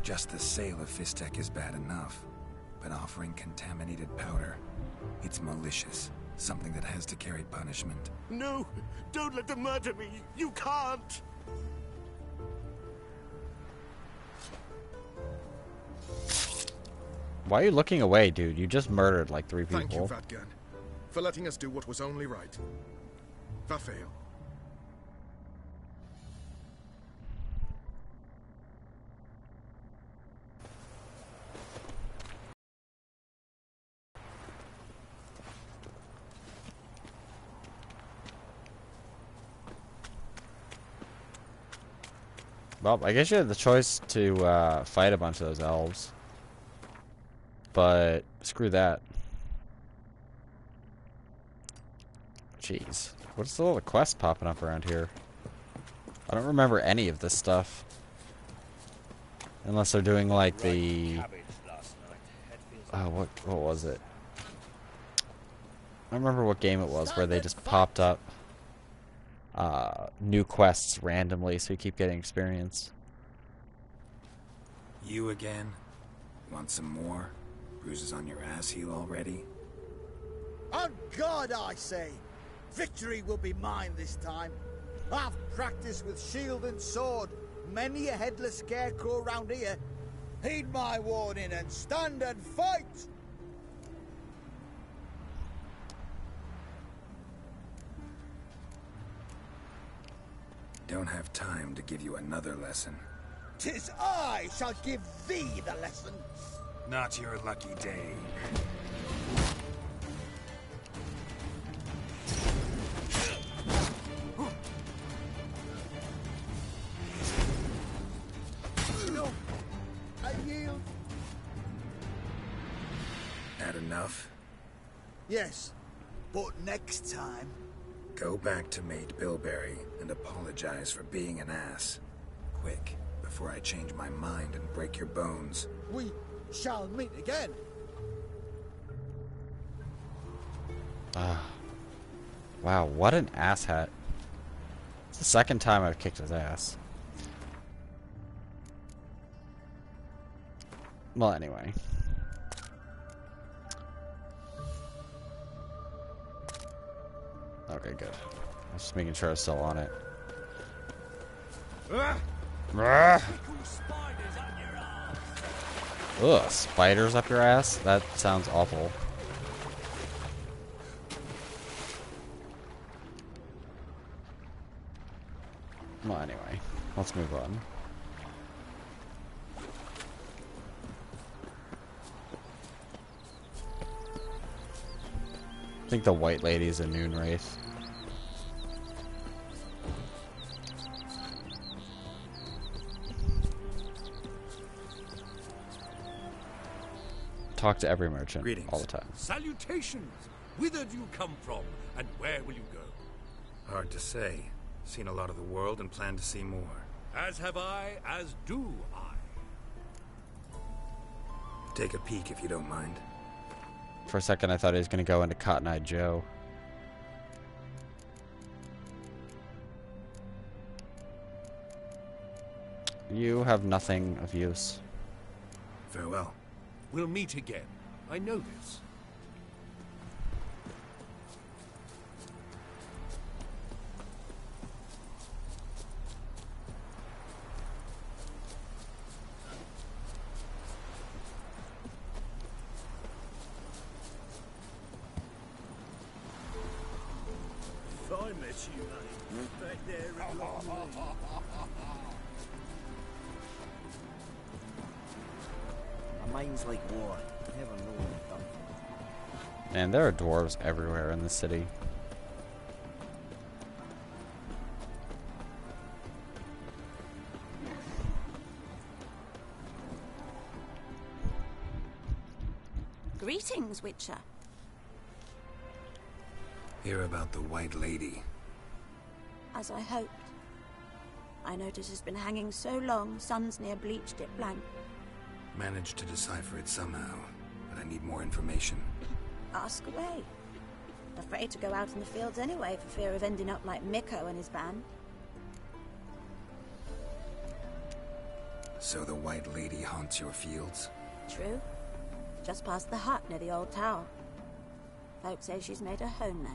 Just the sale of Fistek is bad enough, but offering contaminated powder, it's malicious. Something that has to carry punishment. No! Don't let them murder me! You can't! Why are you looking away, dude? You just murdered like 3 people. Thank you, Vatt'ghern, for letting us do what was only right. Vafael. Well, I guess you had the choice to fight a bunch of those elves. But screw that. Jeez. What's all the quests popping up around here? I don't remember any of this stuff. Unless they're doing like the... Oh, what was it? I don't remember what game it was where they just popped up new quests randomly, so you keep getting experience. You again? Want some more? Bruises on your ass heal already? On God, I say! Victory will be mine this time. I've practiced with shield and sword. Many a headless scarecrow round here. Heed my warning and stand and fight! Don't have time to give you another lesson. 'Tis I shall give thee the lesson. Not your lucky day. No, I yield. Had enough? Yes, but next time. Go back to Mate Bilberry and apologize for being an ass. Quick, before I change my mind and break your bones. We shall meet again. Wow, what an asshat. It's the second time I've kicked his ass. Well, anyway. Okay, good. I was just making sure I was still on it. Ugh, spiders up your ass? That sounds awful. Well, anyway, let's move on. I think the white lady is a Noon Wraith. Talk to every merchant. Greetings. All the time. Salutations! Whither do you come from, and where will you go? Hard to say. Seen a lot of the world and plan to see more. As have I, as do I. Take a peek if you don't mind. For a second, I thought he was going to go into Cotton Eye Joe. You have nothing of use. Farewell. We'll meet again. I know this. If I met you, honey, back there at Long My mind's like war. Never know when it's done. Man, there are dwarves everywhere in the city. Greetings, Witcher. Hear about the White Lady. As I hoped. I notice it's been hanging so long, sun's near bleached it blank. Managed to decipher it somehow, but I need more information. Ask away. Afraid to go out in the fields anyway, for fear of ending up like Mikko and his band. So the White Lady haunts your fields? True. Just past the hut near the old tower. Folks say she's made her home there.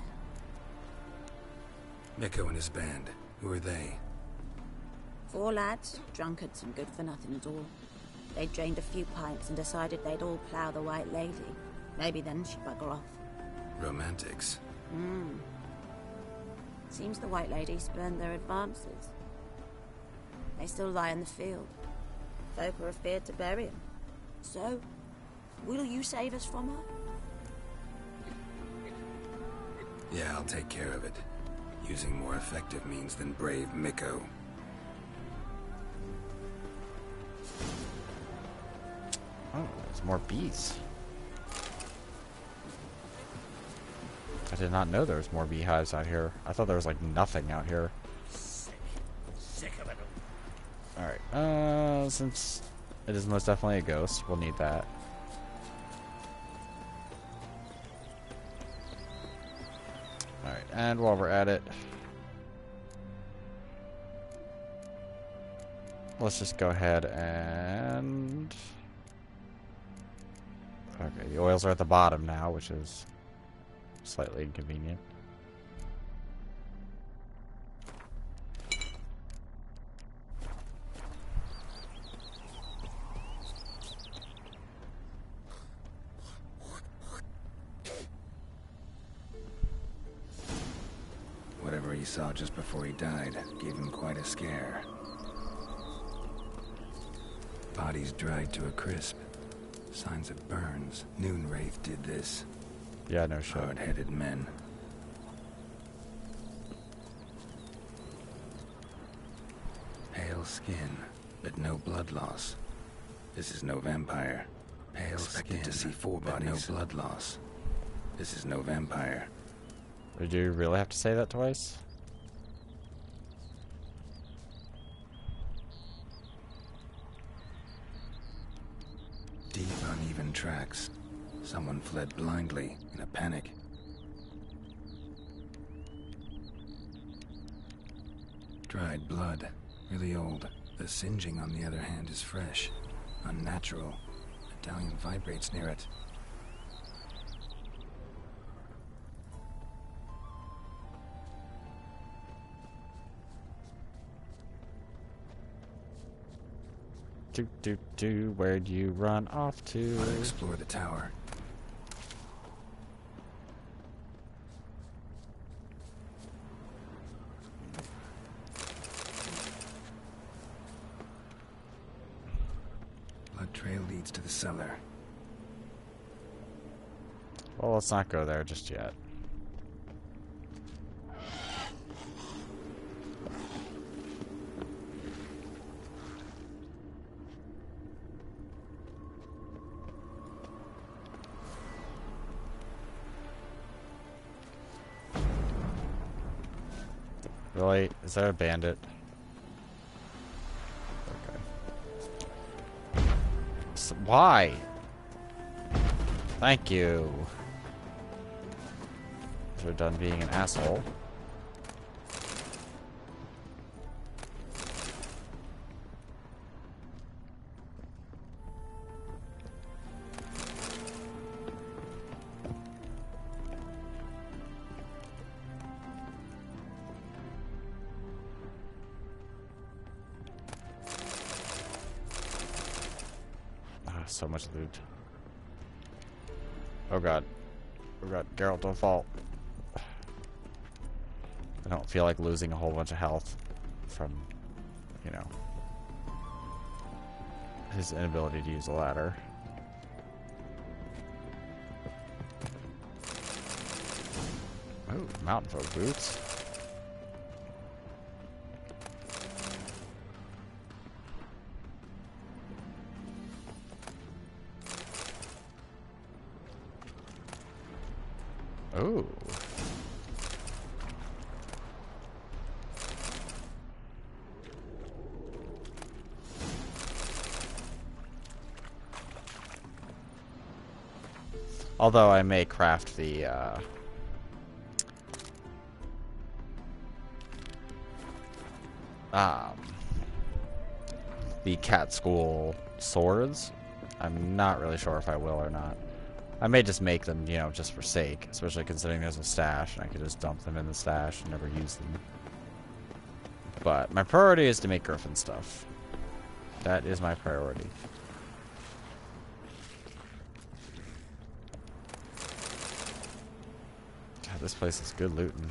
Miko and his band. Who are they? 4 lads, drunkards and good for nothing at all. They drained a few pints and decided they'd all plough the White Lady. Maybe then she'd bugger off. Romantics. Seems the White Lady spurned their advances. They still lie in the field. Folk are afeard to bury them. So, will you save us from her? Yeah, I'll take care of it. Using more effective means than brave Miko. Oh, there's more bees. I did not know there was more beehives out here. I thought there was like nothing out here. Sick of it. Alright, since it is most definitely a ghost, we'll need that. Alright, and while we're at it, let's just go ahead and... Okay, the oils are at the bottom now, which is slightly inconvenient. Whatever he saw just before he died gave him quite a scare. Bodies dried to a crisp. Signs of burns. Noonwraith did this. Yeah, no shit. Hard-headed men. Pale skin, but no blood loss. This is no vampire. Pale skin to see 4 bodies, no blood loss. This is no vampire. Did you really have to say that twice? Deep, uneven tracks. Someone fled blindly, in a panic. Dried blood, really old. The singeing, on the other hand, is fresh. Unnatural. Medallion vibrates near it. Where'd you run off to? I'll explore the tower. Blood trail leads to the cellar. Well, let's not go there just yet. Really? Is that a bandit? Okay. Why? Thank you. You're done being an asshole. So much loot. Oh god. Oh god, Geralt, don't fall. I don't feel like losing a whole bunch of health from, you know, his inability to use a ladder. Oh, mountain folk boots. Oh. Although I may craft the the cat school swords. I'm not really sure if I will or not. I may just make them, you know, just for sake, especially considering there's a stash and I could just dump them in the stash and never use them. But my priority is to make Griffin stuff. That is my priority. God, this place is good looting.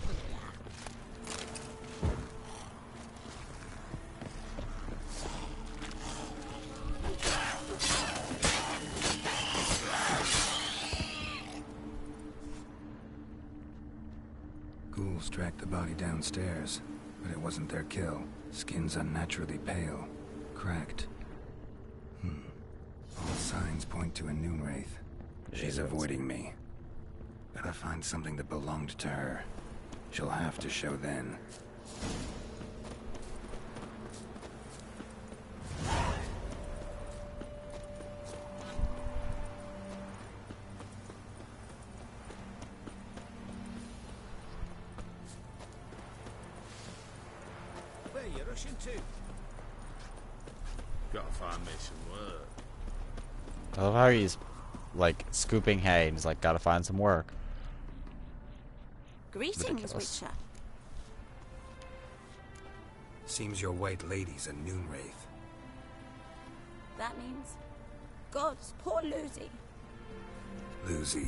Ghouls tracked the body downstairs, but it wasn't their kill. Skin's unnaturally pale, cracked. All signs point to a Noonwraith. She's avoiding me. Gotta find something that belonged to her. She'll have to show then. Where you rushing to? Gotta find me some work. I love how he's like scooping hay and he's like, gotta find some work. Greetings, Ridiculous. Witcher. Seems your white lady's a Noonwraith. That means... Gods, poor Lucy. Lucy.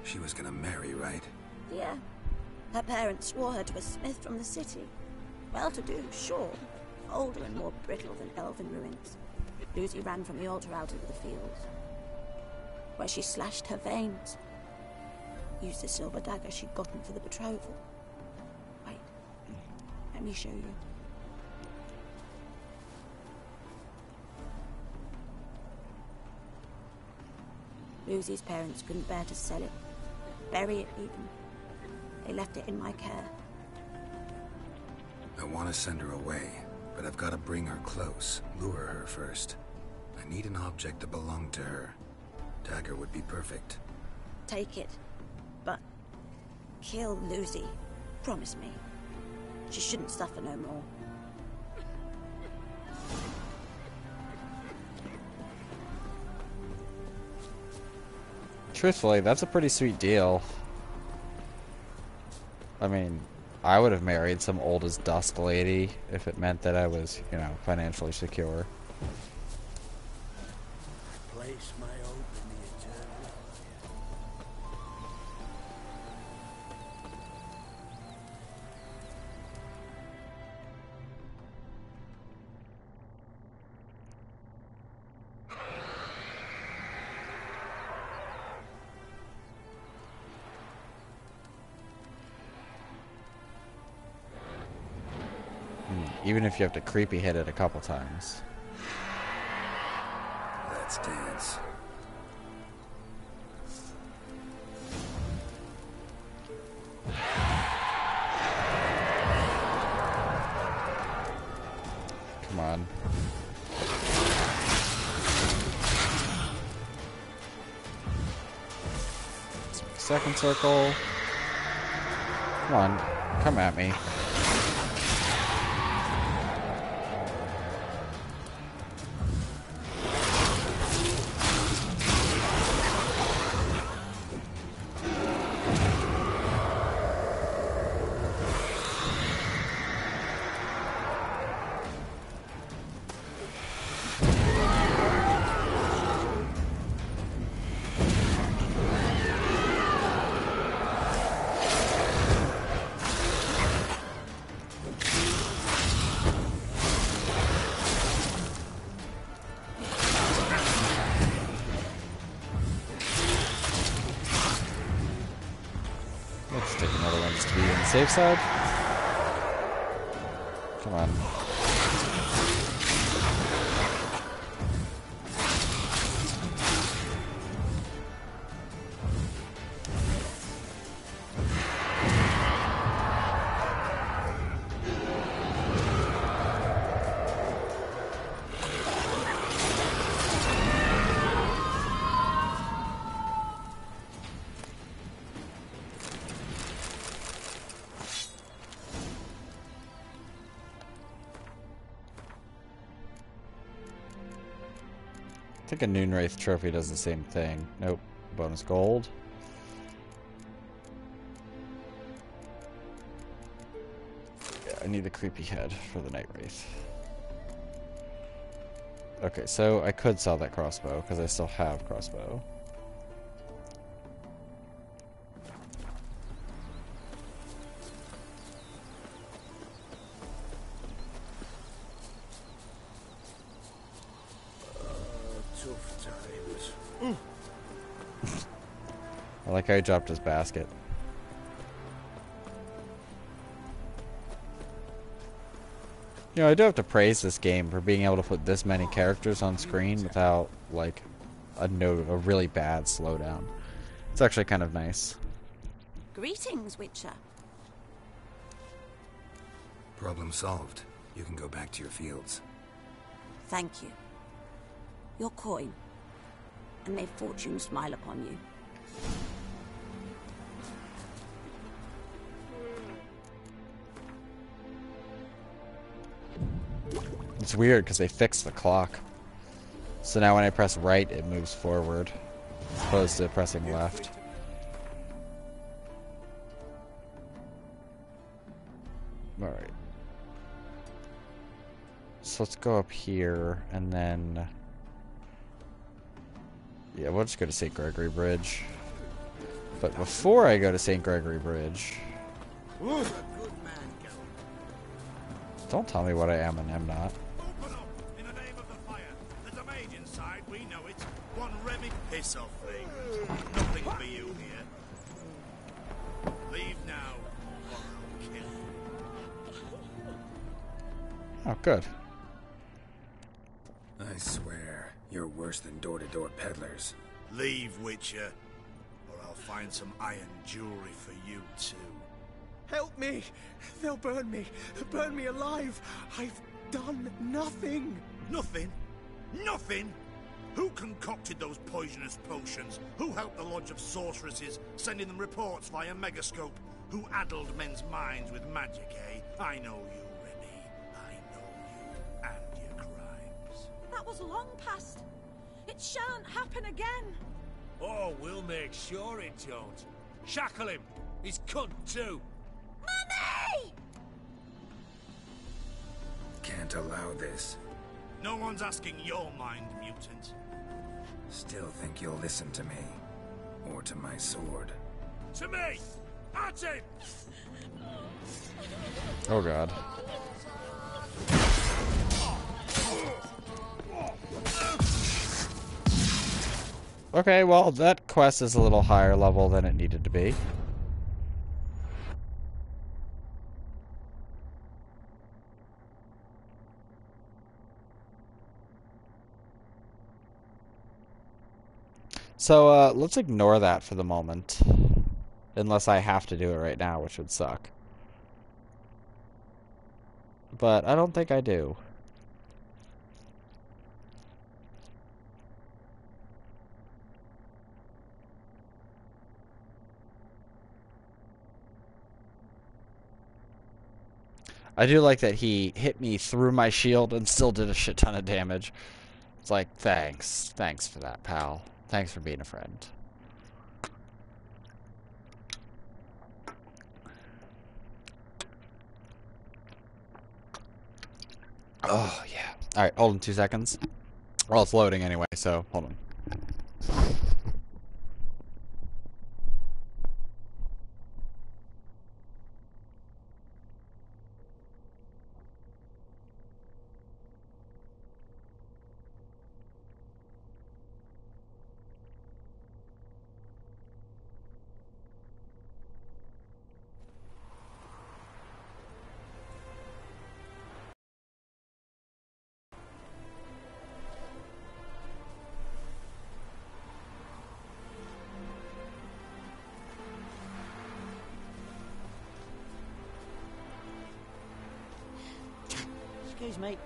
She was gonna marry, right? Yeah. Her parents swore her to a smith from the city. Well-to-do, sure. Older and more brittle than elven ruins. Lucy ran from the altar out into the fields, where she slashed her veins. Used the silver dagger she'd gotten for the betrothal. Wait, let me show you. Lucy's parents couldn't bear to sell it, bury it even. They left it in my care. I want to send her away, but I've got to bring her close, lure her first. I need an object that belonged to her. Dagger would be perfect. Take it, but kill Lucy. Promise me. She shouldn't suffer no more. Truthfully, that's a pretty sweet deal. I mean, I would have married some old as dust lady if it meant that I was, you know, financially secure. Place may open the eternal. Even if you have to creepy hit it a couple times. Let's dance. Come on. Second circle. Come on. Come at me. Let's take another one just to be on the safe side. Come on. think a Noonwraith trophy does the same thing. Nope. Bonus gold. Yeah, I need the creepy head for the Night Wraith. Okay, so I could sell that crossbow because I still have crossbow. Tough times. I like how he dropped his basket. You know, I do have to praise this game for being able to put this many characters on screen without, like, a really bad slowdown. It's actually kind of nice. Greetings, Witcher. Problem solved. You can go back to your fields. Thank you. Your coin. And may fortune smile upon you. It's weird because they fixed the clock. So now when I press right, it moves forward, as opposed to pressing left. Alright. So let's go up here, and then... yeah, we'll just go to St. Gregory Bridge. But before I go to St. Gregory Bridge... don't tell me what I am and am not. Open up in the name of the fire. There's a mage inside, we know it. One Remy piss off thing. Nothing for you here. Leave now, or I'll kill you. Oh, good. I swear, you're worse than door-to-door peddlers. Leave, Witcher, or I'll find some iron jewelry for you too. Help me! They'll burn me! Burn me alive! I've done nothing! Nothing? Nothing? Who concocted those poisonous potions? Who helped the Lodge of Sorceresses, sending them reports via Megascope? Who addled men's minds with magic, eh? I know you, Remy. I know you and your crimes. That was long past. It shan't happen again. Oh, we'll make sure it don't. Shackle him. He's cunt too. Mummy! Can't allow this. No one's asking your mind, mutant. Still think you'll listen to me. Or to my sword. To me! At him! Oh god. Okay, well, that quest is a little higher level than it needed to be. So, let's ignore that for the moment. Unless I have to do it right now, which would suck. But I don't think I do. I do like that he hit me through my shield and still did a shit ton of damage. It's like, thanks. Thanks for that, pal. Thanks for being a friend. Oh, yeah. Alright, hold on 2 seconds. Well, it's loading anyway, so hold on. Excuse me.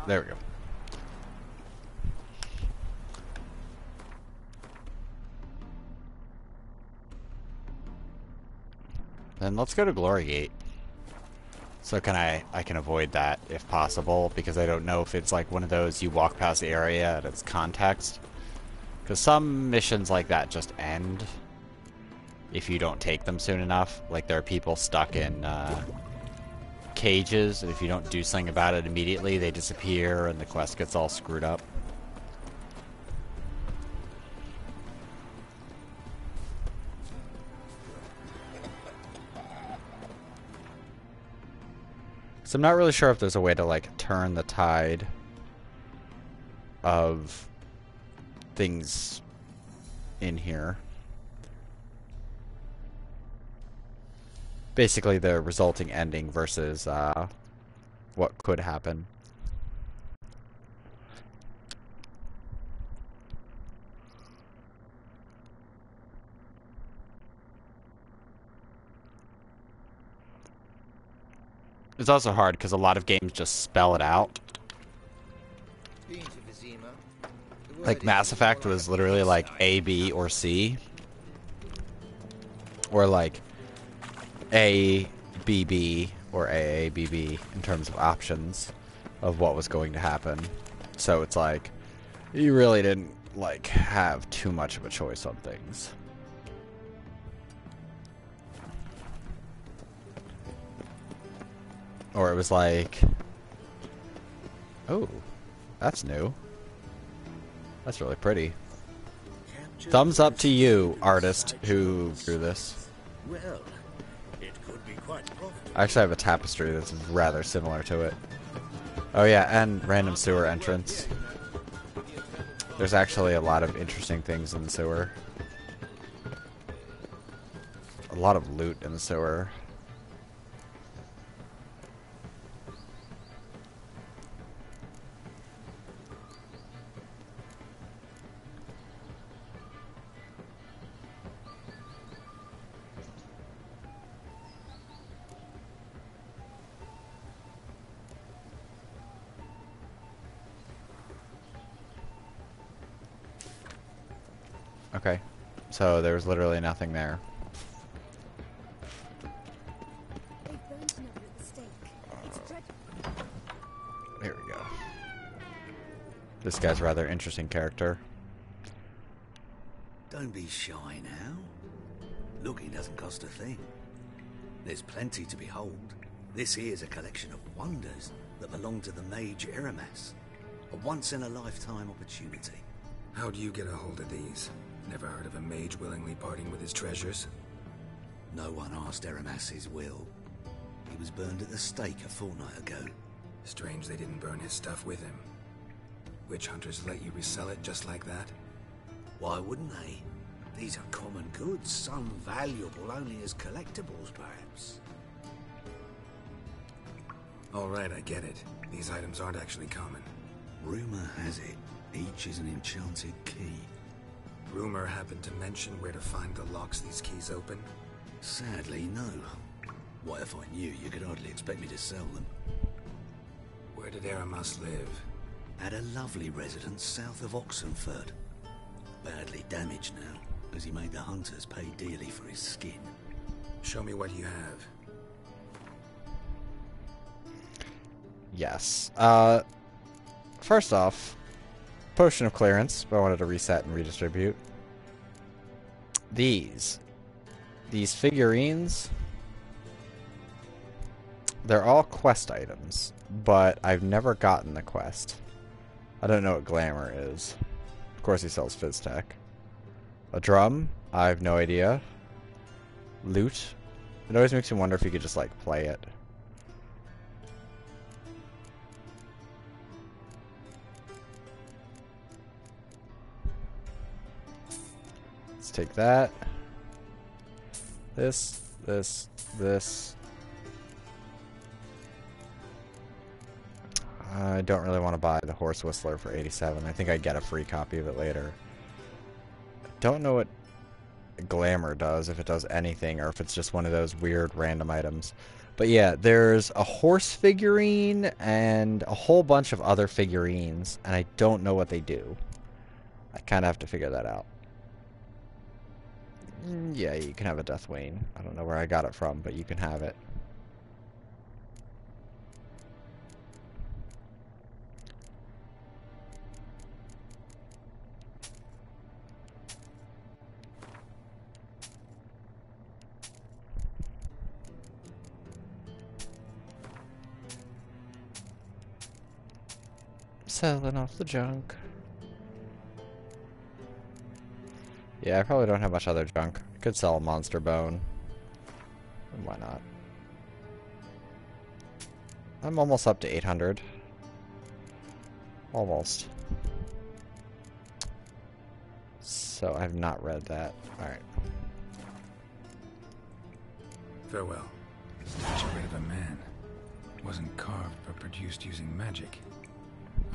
There we go. Then let's go to Glory Gate. So I can avoid that if possible, because I don't know if it's like one of those you walk past the area and it's context. Because some missions like that just end if you don't take them soon enough. Like there are people stuck in cages, and if you don't do something about it immediately, they disappear and the quest gets all screwed up. So I'm not really sure if there's a way to like turn the tide of things in here. Basically the resulting ending versus what could happen. It's also hard because a lot of games just spell it out. Like Mass Effect was literally like A, B, or C. Or like A, B, B, or A, B, B in terms of options of what was going to happen. So it's like, you really didn't like have too much of a choice on things. Or it was like, oh, that's new. That's really pretty. Thumbs up to you, artist, who drew this. Well, it could be quite profitable. I actually have a tapestry that's rather similar to it. Oh yeah, and random sewer entrance. There's actually a lot of interesting things in the sewer. A lot of loot in the sewer. Okay, so there was literally nothing there. Here we go. This guy's a rather interesting character. Don't be shy now. Looking doesn't cost a thing. There's plenty to behold. This here's a collection of wonders that belong to the mage Eramas. A once-in-a-lifetime opportunity. How do you get a hold of these? Never heard of a mage willingly parting with his treasures? No one asked Eramas his will. He was burned at the stake a fortnight ago. Strange they didn't burn his stuff with him. Witch hunters let you resell it just like that? Why wouldn't they? These are common goods, some valuable only as collectibles, perhaps. All right, I get it. These items aren't actually common. Rumor has it, each is an enchanted key. Rumor happened to mention where to find the locks these keys open? Sadly, no. What if I knew, you could hardly expect me to sell them. Where did Eramas live? At a lovely residence south of Oxenford. Badly damaged now, as he made the hunters pay dearly for his skin. Show me what you have. Yes. First off, potion of clearance, but I wanted to reset and redistribute. These figurines, they're all quest items, but I've never gotten the quest. I don't know what Glamour is. Of course he sells Fizztech. A drum? I have no idea. Loot? It always makes me wonder if you could just like play it. Let's take that. This. I don't really want to buy the Horse Whistler for 87. I think I get a free copy of it later. I don't know what Glamour does, if it does anything, or if it's just one of those weird random items. But yeah, there's a horse figurine and a whole bunch of other figurines, and I don't know what they do. I kind of have to figure that out. Yeah, you can have a Deathwing. I don't know where I got it from, but you can have it. Selling off the junk. Yeah, I probably don't have much other junk. I could sell a monster bone. Why not? I'm almost up to 800. Almost. So I have not read that. Alright. Farewell. Statuette of a man. Wasn't carved but produced using magic.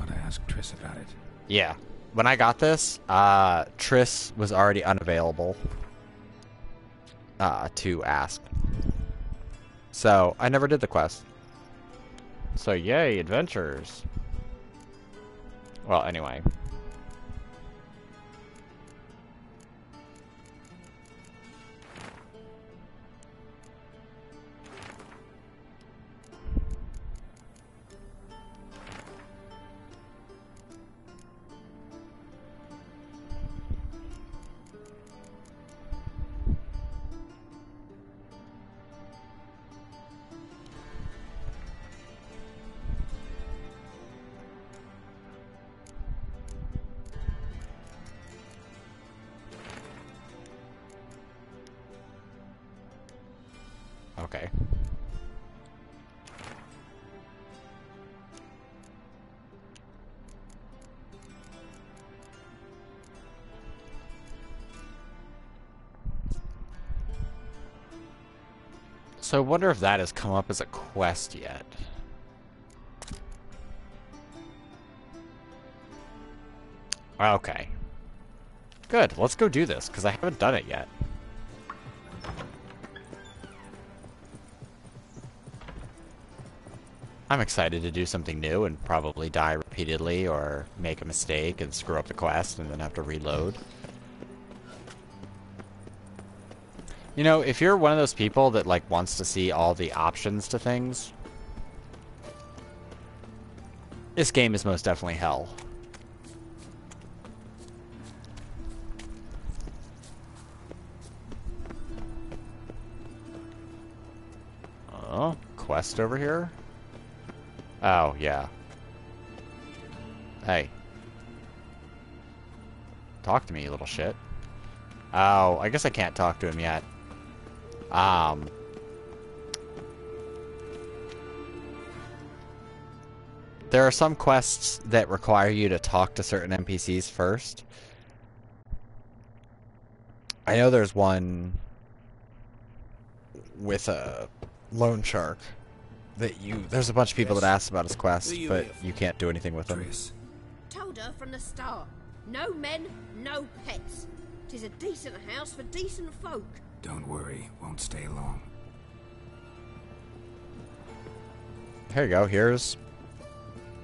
Ought to ask Triss about it. Yeah. When I got this, Triss was already unavailable to ask. So, I never did the quest. So, yay, adventures. Well, anyway. Okay. So I wonder if that has come up as a quest yet. Okay. Good, let's go do this, because I haven't done it yet. I'm excited to do something new and probably die repeatedly or make a mistake and screw up the quest and then have to reload. You know, if you're one of those people that like wants to see all the options to things, this game is most definitely hell. Oh, quest over here? Oh, yeah. Hey. Talk to me, you little shit. Oh, I guess I can't talk to him yet. There are some quests that require you to talk to certain NPCs first. I know there's one with a loan shark that there's a bunch of people that asked about his quest, but you can't do anything with them. Told her from the start. No men, no pets. 'Tis a decent house for decent folk. Don't worry, won't stay long. Here you go, here's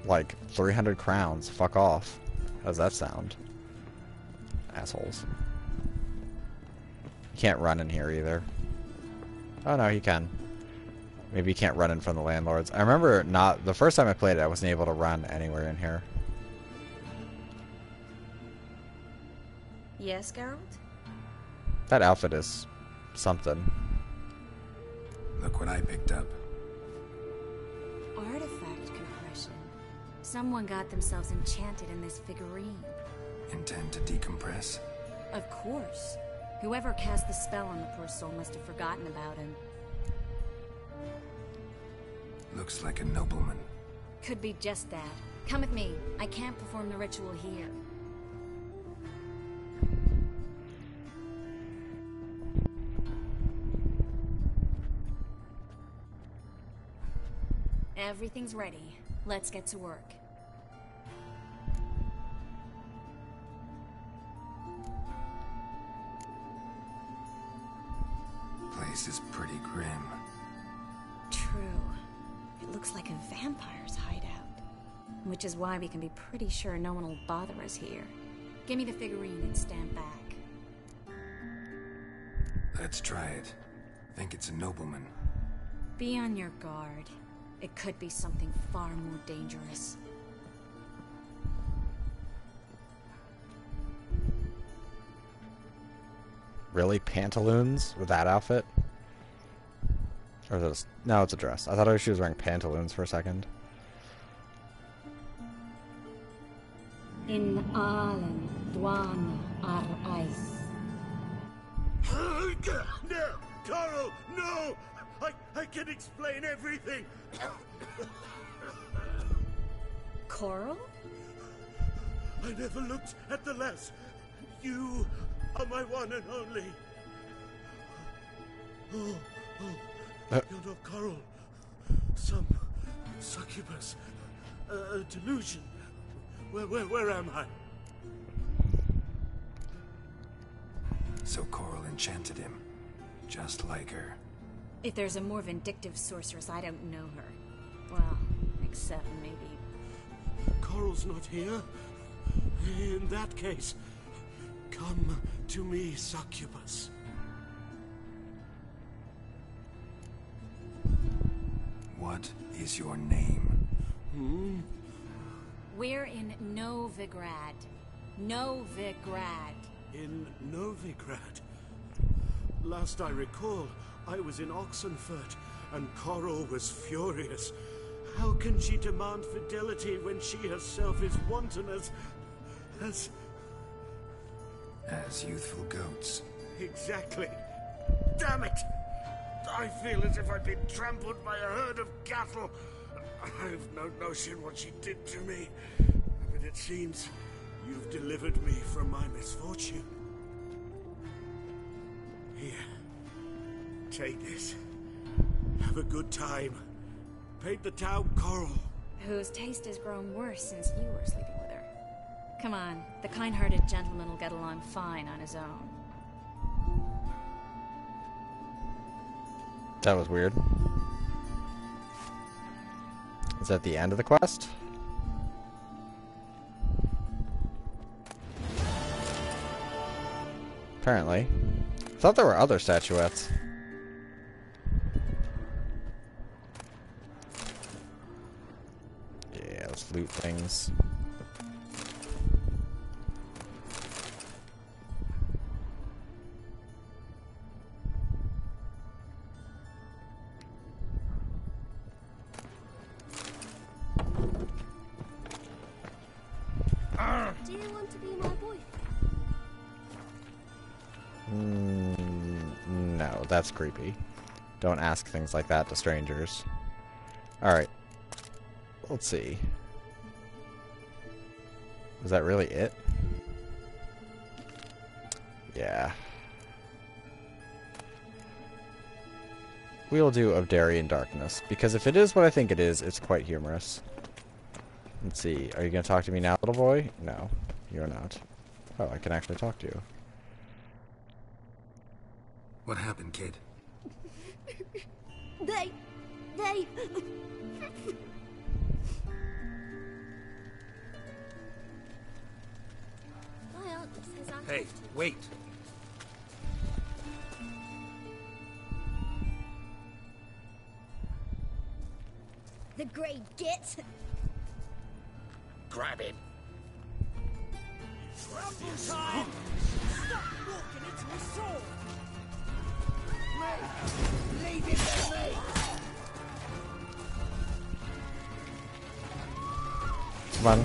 like 300 crowns. Fuck off. How's that sound? Assholes. You can't run in here either. Oh no, you can. Maybe you can't run in front of the landlords. I remember the first time I played it, I wasn't able to run anywhere in here. Yes, Geralt? That outfit is something. Look what I picked up. Artifact compression. Someone got themselves enchanted in this figurine. Intend to decompress? Of course. Whoever cast the spell on the poor soul must have forgotten about him. Looks like a nobleman. Could be just that. Come with me. I can't perform the ritual here. Everything's ready. Let's get to work. Place is pretty grim. True. looks like a vampire's hideout. Which is why we can be pretty sure no one will bother us here. Give me the figurine and stand back. Let's try it. Think it's a nobleman. Be on your guard. It could be something far more dangerous. Really? Pantaloons with that outfit? Or is this... No, it's a dress. I thought she was wearing pantaloons for a second. In Aalen, Dwan ar Ice. No! Coral, no! I can explain everything! Coral? I never looked at the lass. You are my one and only. You're not Coral. Some succubus. A delusion. Where am I? So Coral enchanted him. Just like her. If there's a more vindictive sorceress, I don't know her. Well, except maybe... Coral's not here. In that case, come to me, succubus. What is your name? We're in Novigrad. Novigrad. In Novigrad? Last I recall, I was in Oxenfurt, and Coral was furious. How can she demand fidelity when she herself is wanton as youthful goats. Exactly. Damn it! I feel as if I've been trampled by a herd of cattle. I've no notion what she did to me, but it seems you've delivered me from my misfortune. Here, take this. Have a good time. Paint the town Coral. Whose taste has grown worse since you were sleeping with her. Come on, the kind-hearted gentleman will get along fine on his own. That was weird. Is that the end of the quest? Apparently. I thought there were other statuettes. Yeah, let's loot things. Do you want to be my boyfriend? No, that's creepy. Don't ask things like that to strangers. Alright. Let's see. Was that really it? Yeah. We'll do Of Darien Darkness, because if it is what I think it is, it's quite humorous. Let's see. Are you going to talk to me now, little boy? No, you're not. Oh, I can actually talk to you. What happened, kid? They... Hey, wait! The Grey Git. Grab him. Rumble time! Stop walking into the sword! Leave him to me! Come on.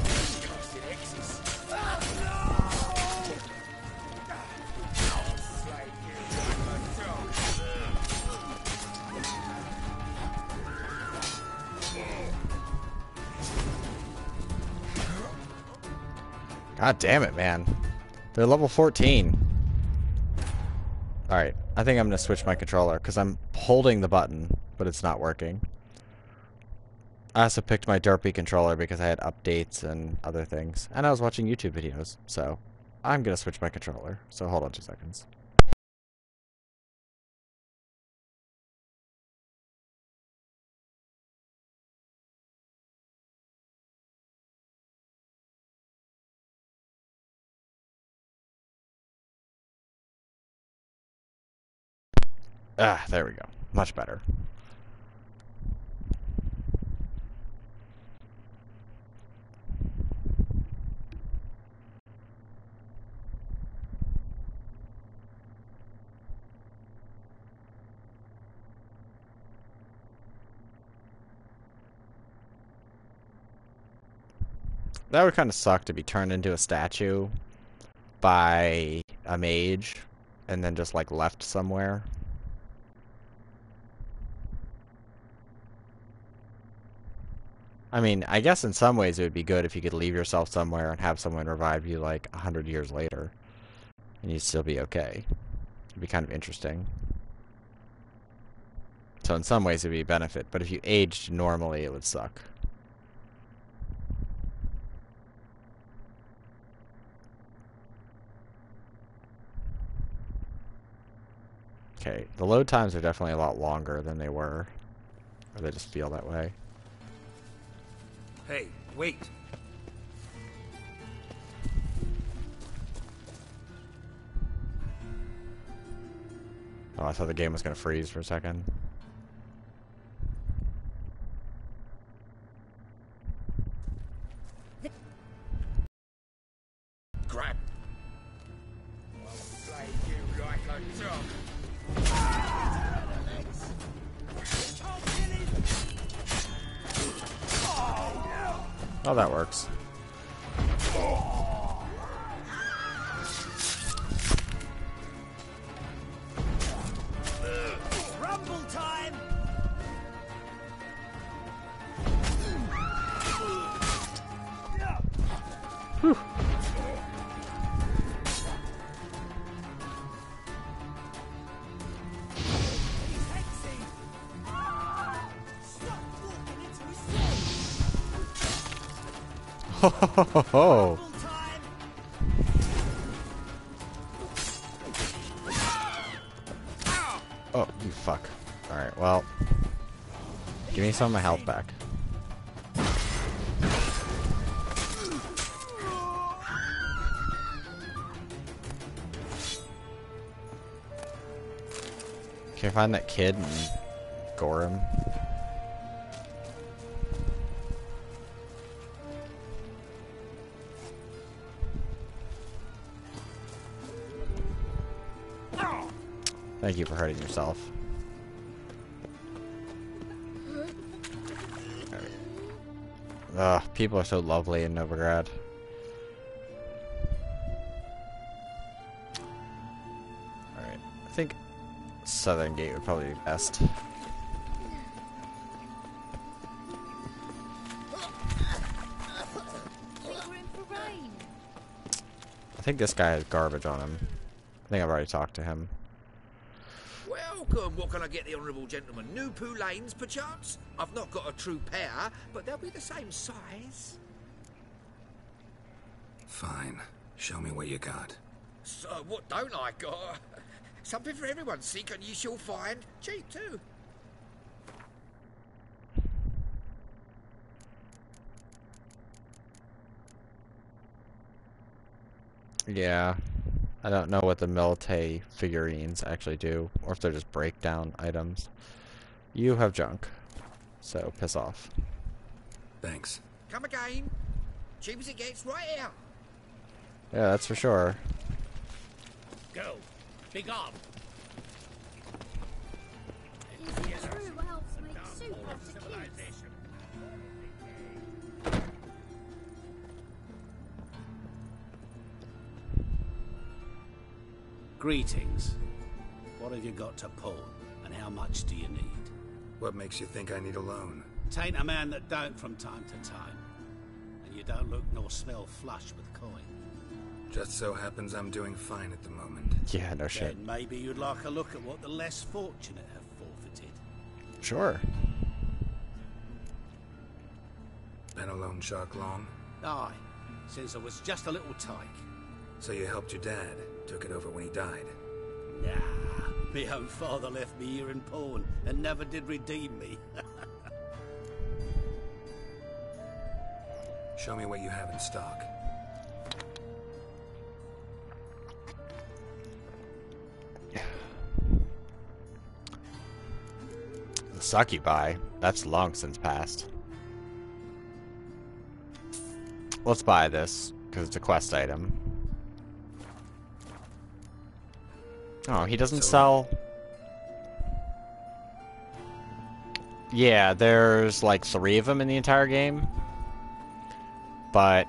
God damn it, man. They're level 14. Alright, I think I'm going to switch my controller, because I'm holding the button, but it's not working. I also picked my Derpy controller because I had updates and other things. And I was watching YouTube videos, so I'm going to switch my controller. So hold on 2 seconds. Ah, there we go. Much better. That would kind of suck to be turned into a statue by a mage and then just like left somewhere. I mean, I guess in some ways it would be good if you could leave yourself somewhere and have someone revive you like 100 years later and you'd still be okay. It'd be kind of interesting. So in some ways it'd be a benefit, but if you aged normally it would suck. Okay, the load times are definitely a lot longer than they were. Or they just feel that way. Hey, wait. Oh, I thought the game was going to freeze for a second. Grab. I'll play you like a dog. Oh, that works. Rumble time! Whew. Ho ho ho ho! Oh, you fuck. Alright, well. Give me some of my health back. Can you find that kid and gore him? Thank you for hurting yourself. Ugh, people are so lovely in Novigrad. Alright, I think Southern Gate would probably be best. I think this guy has garbage on him. I think I've already talked to him. Welcome. What can I get the honourable gentleman? New Poulaines, perchance? I've not got a true pair, but they'll be the same size. Fine. Show me what you got. So, what don't I got? Something for everyone. Seek and ye shall find. Cheap, too. Yeah. I don't know what the Milite figurines actually do, or if they're just breakdown items. You have junk, so piss off. Thanks. Come again. Cheap as it gets, right here. Yeah, that's for sure. Go. Big up. True elves make soup after kids. Greetings. What have you got to pawn, and how much do you need? What makes you think I need a loan? Tain't a man that don't from time to time. And you don't look nor smell flush with coin. Just so happens I'm doing fine at the moment. Yeah, no shit. Then maybe you'd like a look at what the less fortunate have forfeited. Sure. Been a loan shark long? Aye, since I was just a little tyke. So you helped your dad, took it over when he died? Nah, my own father left me here in pawn and never did redeem me. Show me what you have in stock. succubi. That's long since passed. Let's buy this, because it's a quest item. Oh, he doesn't sell... Yeah, there's like 3 of them in the entire game. But,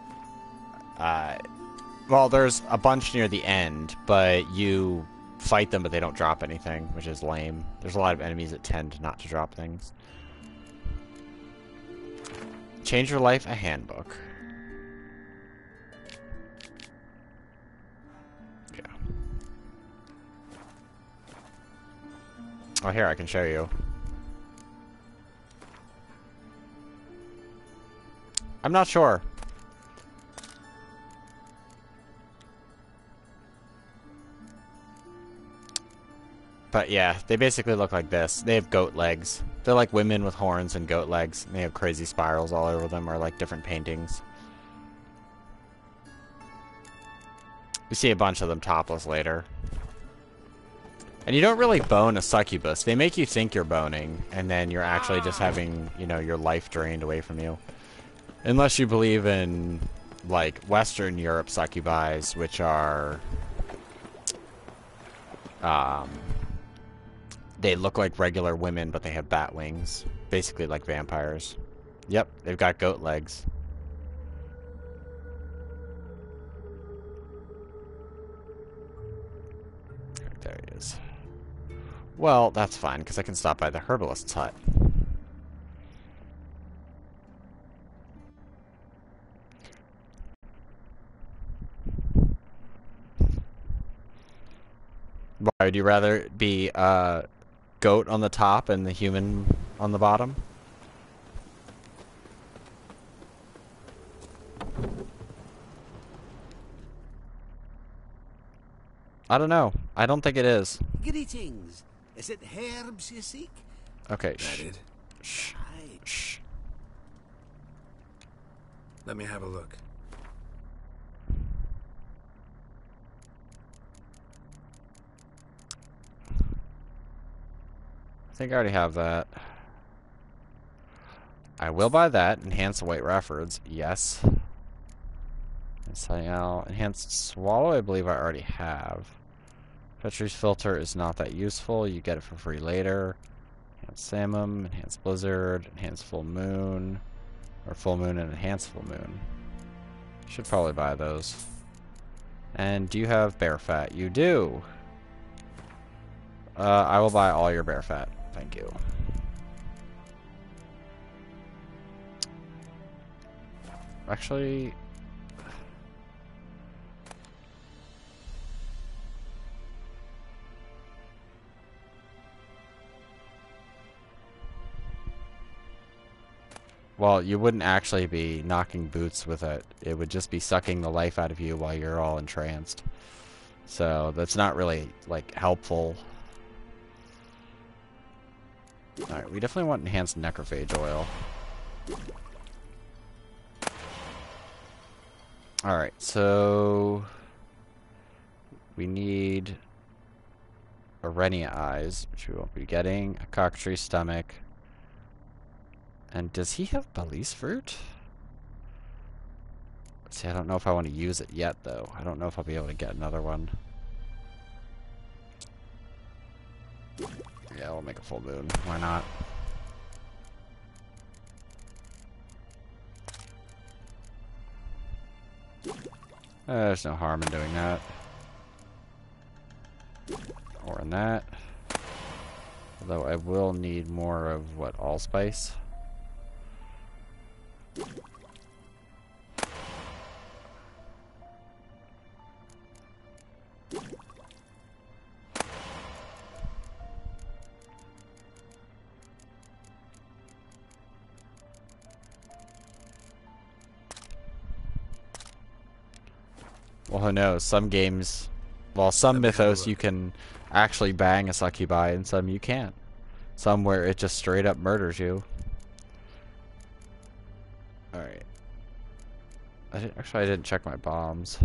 well, there's a bunch near the end, but you fight them, but they don't drop anything, which is lame. There's a lot of enemies that tend not to drop things. Change Your Life, a handbook. Yeah. Oh, here, I can show you. I'm not sure. But yeah, they basically look like this. They have goat legs. They're like women with horns and goat legs. And they have crazy spirals all over them, or like different paintings. We see a bunch of them topless later. And you don't really bone a succubus. They make you think you're boning, and then you're actually just having, you know, your life drained away from you. Unless you believe in, like, Western Europe succubis, which are... they look like regular women, but they have bat wings. Basically like vampires. Yep, they've got goat legs. There he is. Well, that's fine, because I can stop by the herbalist's hut. Why would you rather be goat on the top and the human on the bottom? I don't know. I don't think it is. Greetings. Is it herbs you seek? Okay, That shh. Shh. Let me have a look. I think I already have that. I will buy that. Enhance White Records. Yes. Enhanced Swallow, I believe I already have. Treachery's Filter is not that useful. You get it for free later. Enhanced Samum, Enhanced Blizzard, Enhanced Full Moon. Or Full Moon and Enhanced Full Moon. Should probably buy those. And do you have bear fat? You do. I will buy all your bear fat. Thank you. Actually... Well, you wouldn't actually be knocking boots with it. It would just be sucking the life out of you while you're all entranced. So that's not really, like, helpful. Alright, we definitely want enhanced necrophage oil. Alright, so... we need... Arenia eyes, which we won't be getting. A cockatrice stomach. And does he have Belize fruit? See, I don't know if I want to use it yet, though. I don't know if I'll be able to get another one. Yeah, we'll make a full moon. Why not? There's no harm in doing that. Or in that. Although I will need more of, what, allspice? Well, who knows? Some games, well, some mythos you can actually bang a succubi, and some you can't. Some where it just straight up murders you. Alright. Actually, I didn't check my bombs.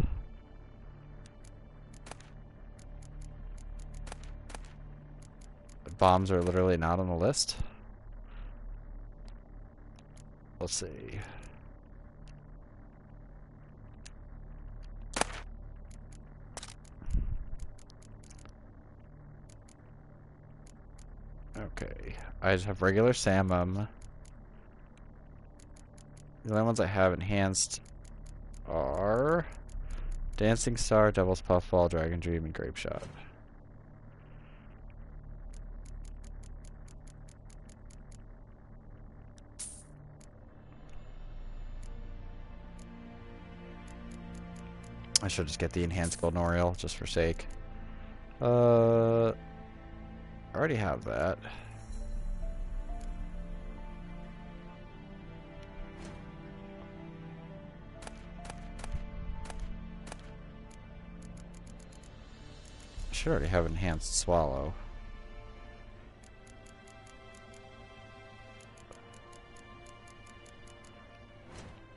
The bombs are literally not on the list. Let's see. Okay, I just have regular Samum. The only ones I have enhanced are Dancing Star, Devil's Puffball, Dragon Dream, and Grape Shot. I should just get the enhanced Golden Oriole just for sake. I already have that. I should already have enhanced Swallow.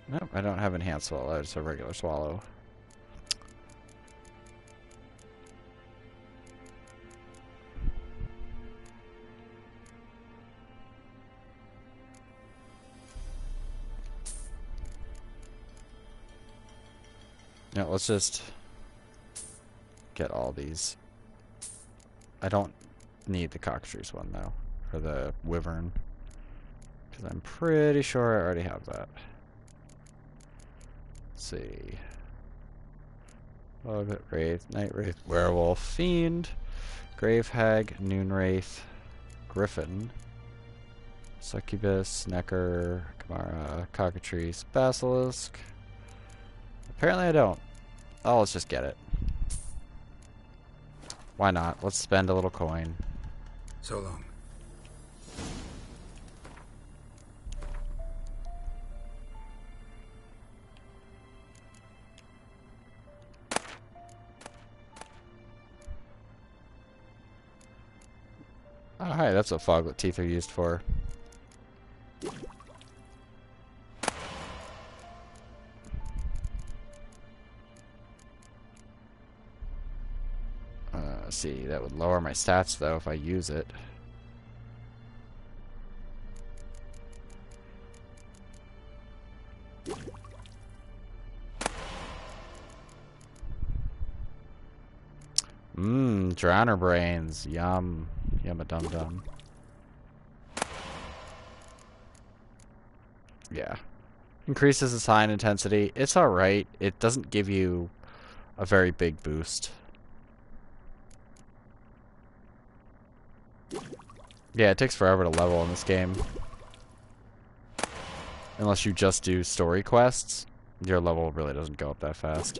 Nope, I don't have enhanced Swallow, I just have regular Swallow. Yeah, let's just get all these. I don't need the cockatrice one though, or the wyvern, because I'm pretty sure I already have that. Let's see. Bug, Wraith, Night Wraith, Werewolf, Fiend, Grave Hag, Noon Wraith, Griffin, Succubus, Necker, Kamara, Cockatrice, Basilisk. Apparently I don't. Oh, let's just get it. Why not? Let's spend a little coin. So long. Oh, hi, that's what Foglet Teeth are used for. See, that would lower my stats though if I use it. Drowner brains. Yum. Yum a dum dum. Yeah. Increases the sign intensity. It's alright. It doesn't give you a very big boost. Yeah, it takes forever to level in this game. Unless you just do story quests, your level really doesn't go up that fast.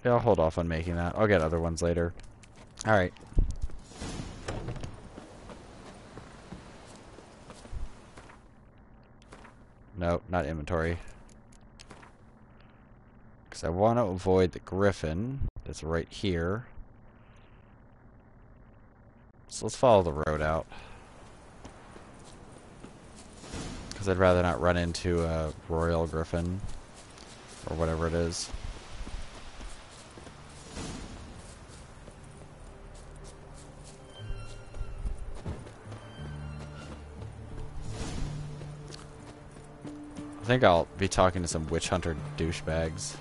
Yeah, I'll hold off on making that. I'll get other ones later. Alright. Nope, not inventory. Because I want to avoid the griffin that's right here. So let's follow the road out. Because I'd rather not run into a royal griffin. Or whatever it is. I think I'll be talking to some witch hunter douchebags.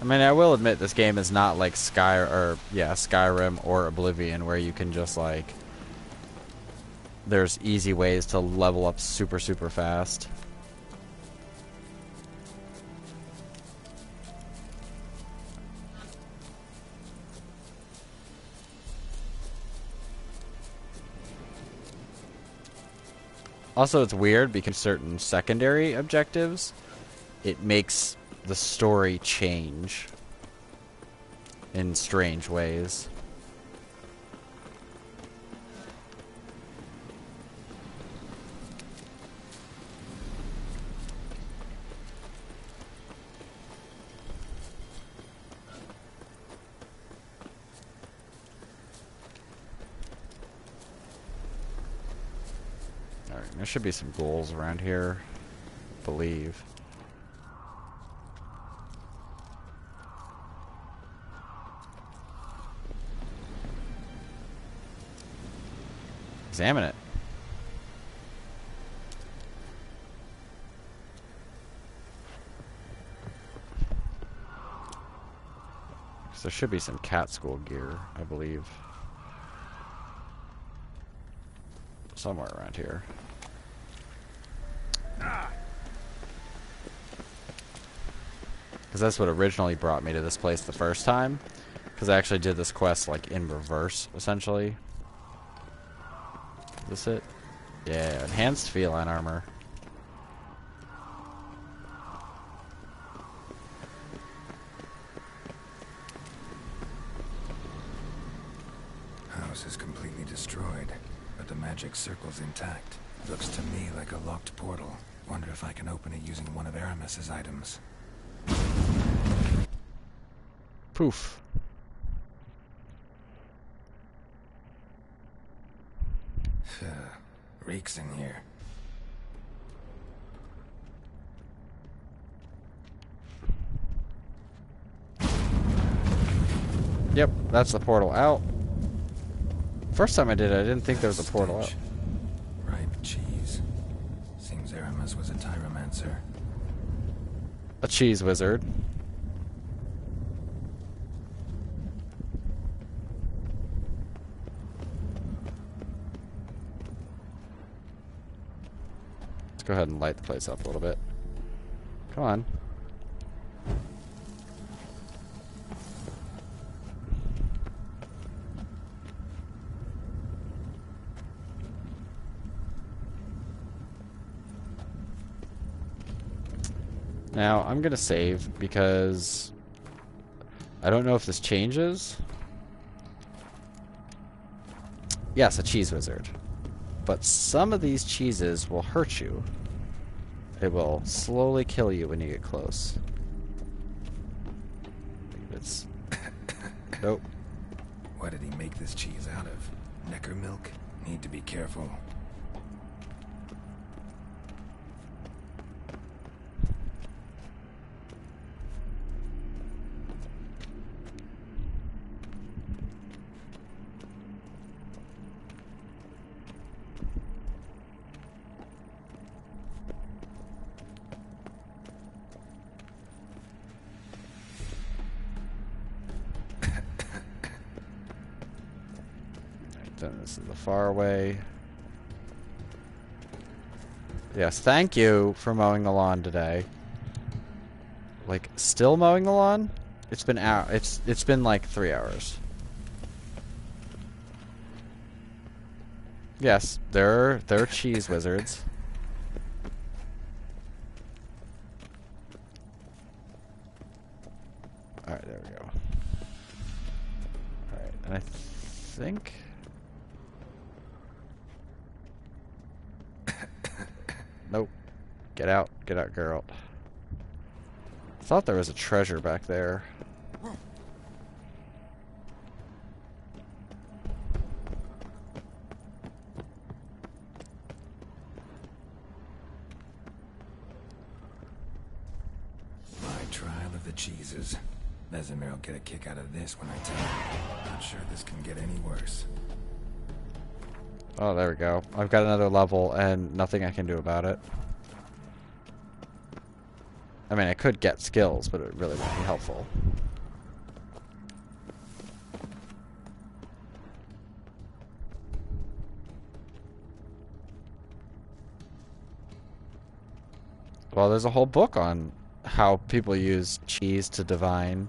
I mean, I will admit this game is not like Skyrim or Oblivion, where you can just like there's easy ways to level up super fast. Also, it's weird because certain secondary objectives, it makes the story change in strange ways. Alright, there should be some ghouls around here. I believe. Examine it. There should be some cat school gear, I believe. Somewhere around here. Because that's what originally brought me to this place the first time. Because I actually did this quest like in reverse, essentially. Is this it? Yeah, enhanced feline armor. House is completely destroyed, but the magic circle's intact. Looks to me like a locked portal. Wonder if I can open it using one of Aramis's items. Poof. Reeks in here. Yep, that's the portal out. First time I did it, I didn't think there was a portal out. Ripe cheese. Seems Aramis was a tyromancer. A cheese wizard. Let's go ahead and light the place up a little bit. Come on. Now, I'm going to save because I don't know if this changes. Yes, a cheese wizard. But some of these cheeses will hurt you. It will slowly kill you when you get close. It's... Nope. What did he make this cheese out of? Necker milk? Need to be careful. Then this is the far away. Yes, thank you for mowing the lawn today. Like, still mowing the lawn? It's been out. It's been like 3 hours. Yes, they're cheese wizards. All right, there we go. All right, and I think. Nope. Get out, Geralt. I thought there was a treasure back there. My trial of the cheeses. Vesemir will get a kick out of this when I tell him. Not sure this can get any worse. Oh, there we go. I've got another level and nothing I can do about it. I mean, I could get skills, but it really won't be helpful. Well, there's a whole book on how people use cheese to divine.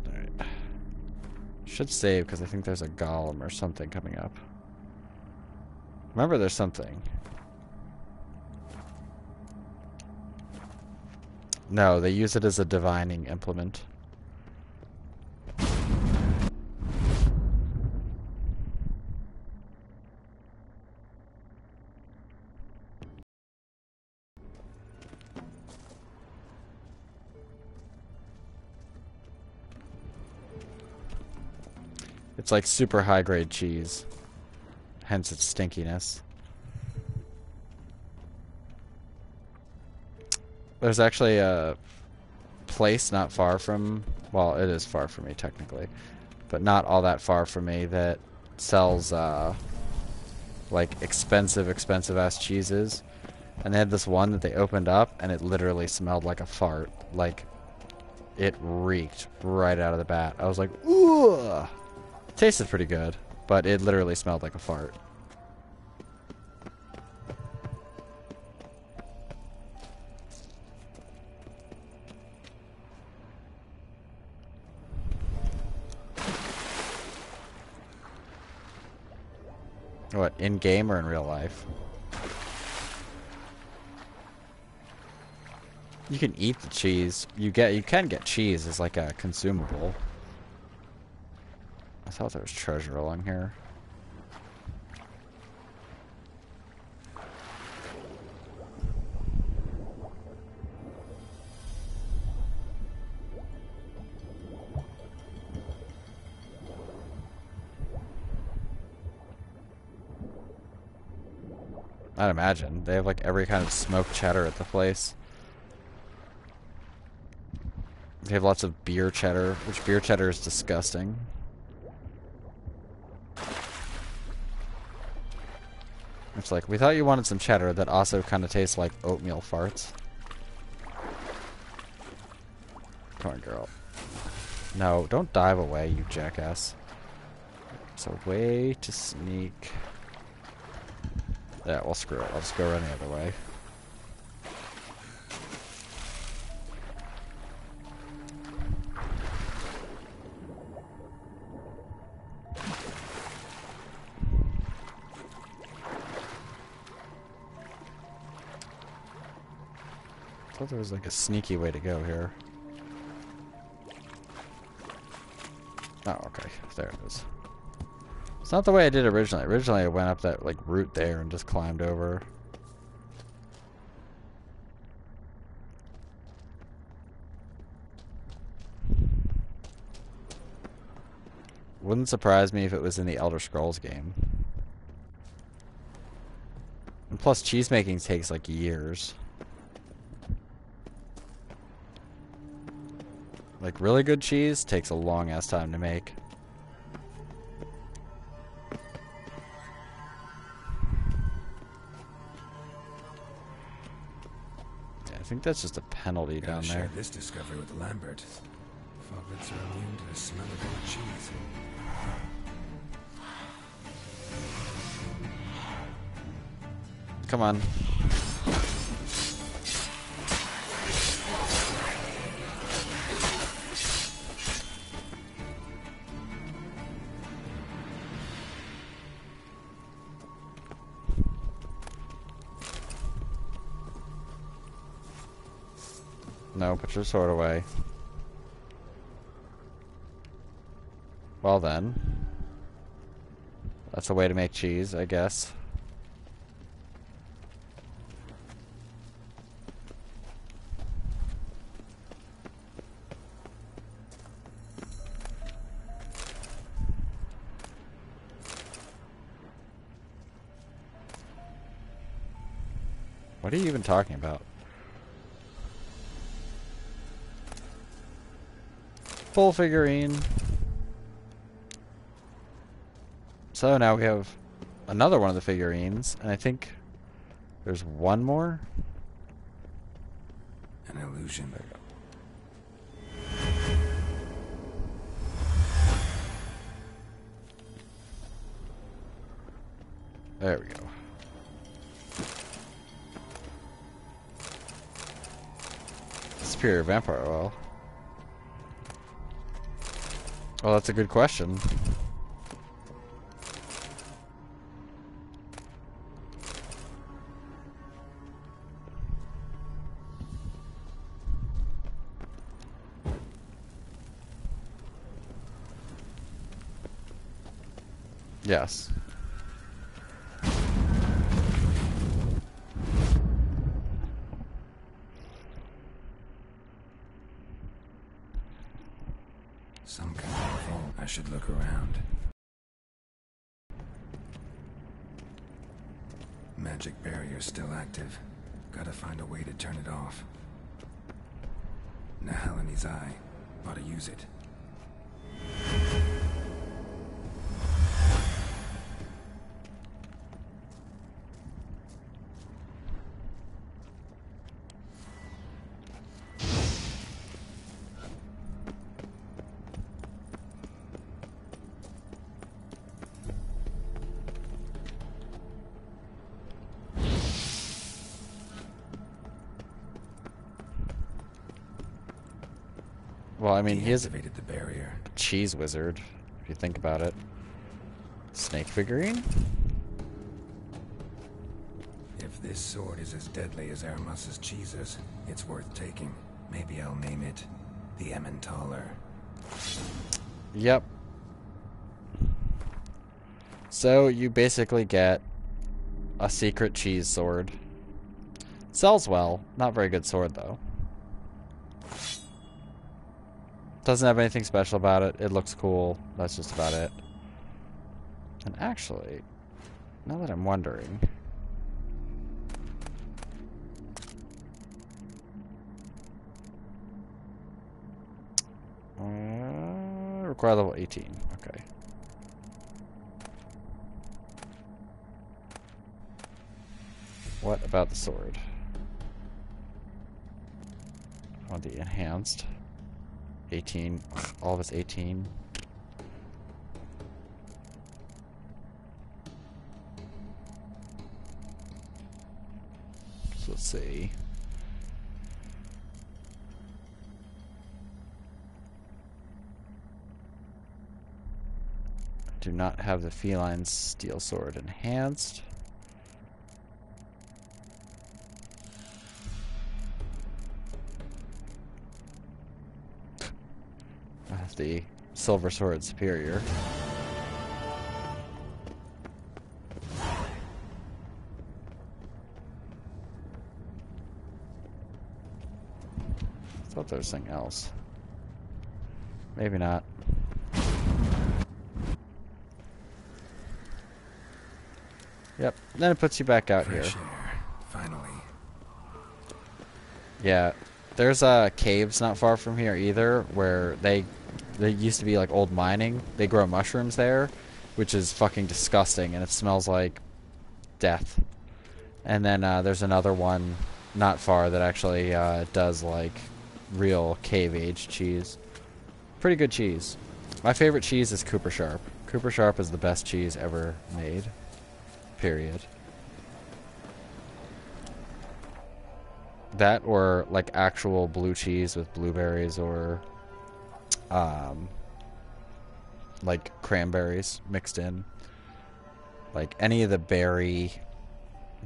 Alright. Should save, because I think there's a golem or something coming up. Remember, there's something. No, they use it as a divining implement. It's like super high grade cheese. Hence its stinkiness. There's actually a place not far from, well, it is far from me technically, but not all that far from me, that sells like expensive ass cheeses. And they had this one that they opened up and it literally smelled like a fart. Like, it reeked right out of the bat. I was like, ooh! Tasted pretty good, but it literally smelled like a fart. What, in game or in real life? You can eat the cheese. You can get cheese as like a consumable. I thought there was treasure along here. I'd imagine. They have like every kind of smoked cheddar at the place. They have lots of beer cheddar, which beer cheddar is disgusting. It's like, we thought you wanted some cheddar that also kind of tastes like oatmeal farts. Come on, girl. No, don't dive away, you jackass. It's a way to sneak. Yeah, well, screw it. I'll just go any other way. I thought there was like a sneaky way to go here. Oh, okay. There it is. It's not the way I did originally. Originally I went up that like route there and just climbed over. Wouldn't surprise me if it was in the Elder Scrolls game. And plus cheese making takes like years. Like really good cheese takes a long ass time to make. I think that's just a penalty down there. Share this discovery with Lambert. Foglets are immune to the smell of good cheese. Come on. No, put your sword away. Well then. That's a way to make cheese, I guess. What are you even talking about? Full figurine. So now we have another one of the figurines, and I think there's one more. An illusion. There we go. There we go. Superior vampire oil. Well, that's a good question. Yes. Some kind of vault. I should look around. Magic barrier still active. Gotta find a way to turn it off. Nahalani's eye. Ought to use it. Well, I mean, he is Deactivated the barrier. a cheese wizard, if you think about it. Snake figurine? If this sword is as deadly as Aramus's cheeses, it's worth taking. Maybe I'll name it the Emmentaler. Yep. So you basically get a secret cheese sword. Sells well. Not very good sword, though. Doesn't have anything special about it. It looks cool. That's just about it. And actually, now that I'm wondering... require level 18. Okay. What about the sword? I want the enhanced. 18. All of it's 18. So let's see. Do not have the feline steel sword enhanced. I have the silver sword superior. I thought there was something else. Maybe not. Yep. Then it puts you back out Fresh here. air, finally. Yeah. There's caves not far from here either, where they used to be like old mining. They grow mushrooms there, which is fucking disgusting, and it smells like death. And then there's another one not far that actually does like real cave aged cheese. Pretty good cheese. My favorite cheese is Cooper Sharp. Cooper Sharp is the best cheese ever made. Period. That or like actual blue cheese with blueberries or like cranberries mixed in. Like any of the berry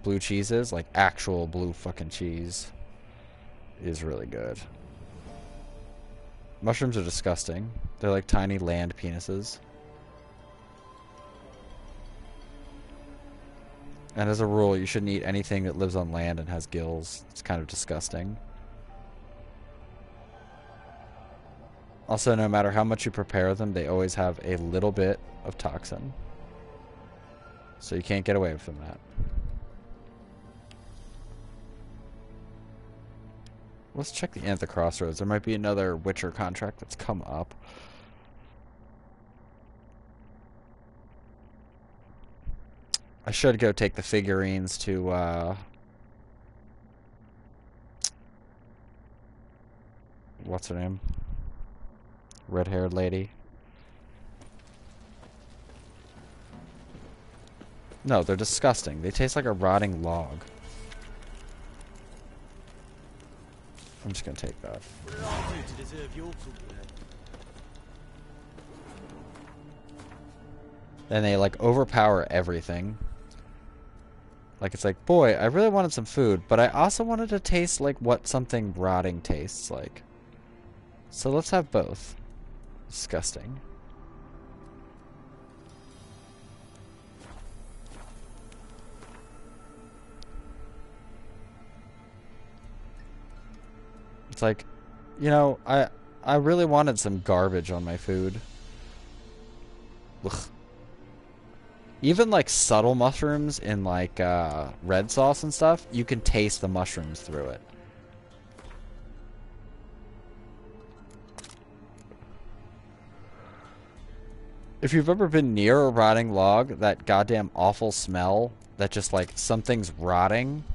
blue cheeses, like actual blue fucking cheese is really good. Mushrooms are disgusting. They're like tiny land penises. And as a rule, you shouldn't eat anything that lives on land and has gills. It's kind of disgusting. Also, no matter how much you prepare them, they always have a little bit of toxin. So you can't get away from that. Let's check the inn at the crossroads. There might be another Witcher contract that's come up. I should go take the figurines to, what's her name? Red-haired lady. No, they're disgusting. They taste like a rotting log. I'm just gonna take that. What did I do to deserve your company? Then they, like, overpower everything. Like, it's like, boy, I really wanted some food, but I also wanted to taste, like, what something rotting tastes like. So let's have both. Disgusting. It's like, you know, I really wanted some garbage on my food. Ugh. Even like subtle mushrooms in like red sauce and stuff, you can taste the mushrooms through it. If you've ever been near a rotting log, that goddamn awful smell, that just like something's rotting,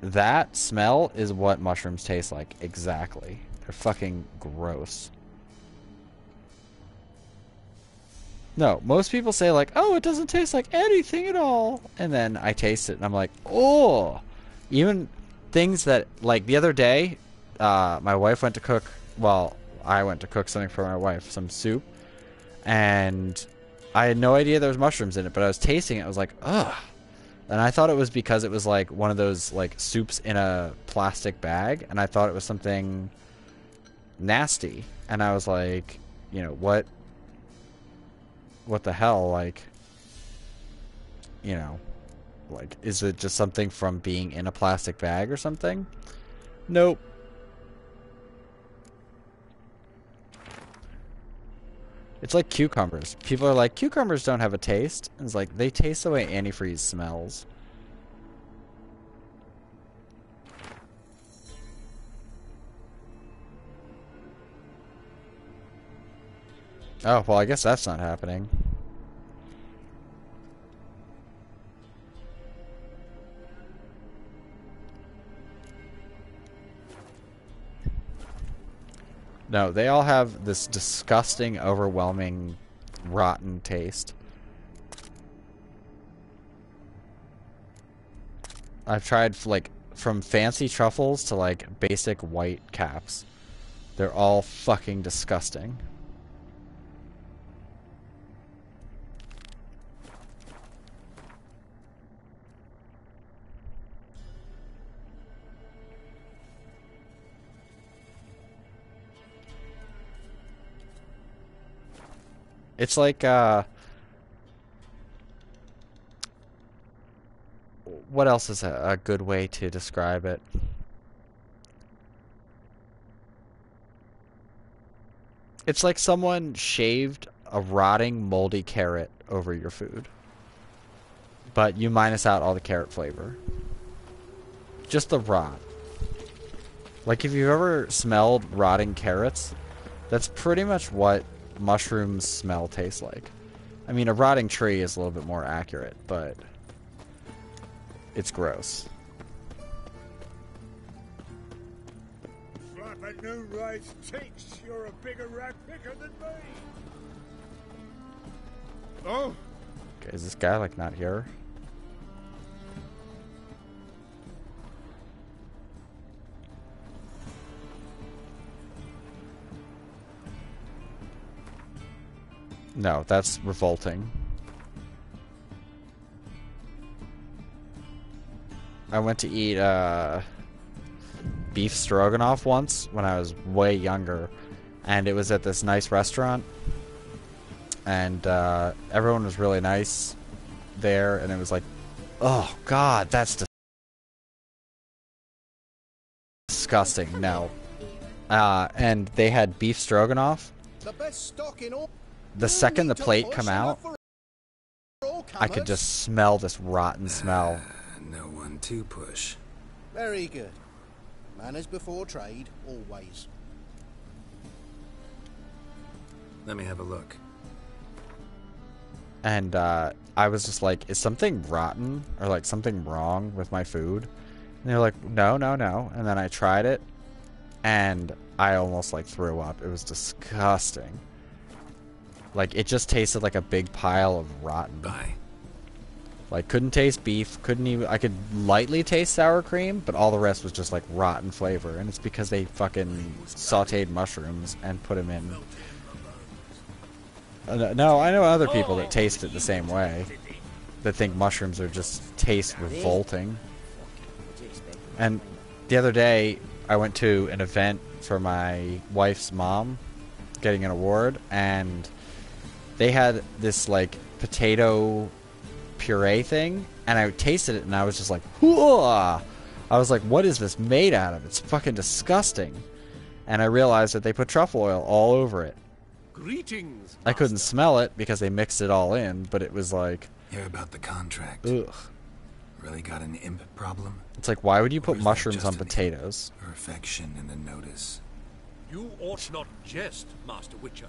that smell is what mushrooms taste like, exactly. They're fucking gross. No, most people say like, oh, it doesn't taste like anything at all. And then I taste it and I'm like, oh. Even things that, like the other day, my wife went to cook, well, I went to cook something for my wife, some soup. And I had no idea there was mushrooms in it, but I was tasting it. I was like, ugh. And I thought it was because it was like one of those like soups in a plastic bag. And I thought it was something nasty. And I was like, you know, what the hell? Like, you know, like, is it just something from being in a plastic bag or something? Nope. It's like cucumbers. People are like, cucumbers don't have a taste. And it's like, they taste the way antifreeze smells. Oh, well, I guess that's not happening. No, they all have this disgusting, overwhelming, rotten taste. I've tried, like, from fancy truffles to, like, basic white caps. They're all fucking disgusting. It's like, what else is a good way to describe it? It's like someone shaved a rotting, moldy carrot over your food. But you minus out all the carrot flavor. Just the rot. Like, if you've ever smelled rotting carrots, that's pretty much what mushrooms smell tastes like. I mean, a rotting tree is a little bit more accurate, but it's gross. Flapping new rice cheeks, you're a bigger rat picker than me. Oh, Okay, is this guy like not here? No, that's revolting. I went to eat beef stroganoff once when I was way younger, and it was at this nice restaurant, and everyone was really nice there, and it was like, oh god, that's disgusting. No. And they had beef stroganoff. The best stock in all. The second the plate come out, I could just smell this rotten smell. No one to push. Very good. Manners before trade, always. Let me have a look. And I was just like, is something rotten or like something wrong with my food? And they're like, no, no, no. And then I tried it, and I almost like threw up. It was disgusting. Like, it just tasted like a big pile of rotten. Bye. Like, couldn't taste beef, couldn't even... I could lightly taste sour cream, but all the rest was just, like, rotten flavor. And it's because they fucking sauteed mushrooms and put them in... no, I know other people that taste it the same way. That think mushrooms are just taste revolting. And the other day, I went to an event for my wife's mom, getting an award, and... they had this, like, potato puree thing, and I tasted it, and I was just like, whoa! I was like, what is this made out of? It's fucking disgusting. And I realized that they put truffle oil all over it. Greetings. I couldn't smell it because they mixed it all in, but it was like, Hear about the contract? Ugh. Really got an imp problem? It's like, why would you Or put is that mushrooms just on an potatoes? Perfection in the notice. You ought not jest, Master Witcher.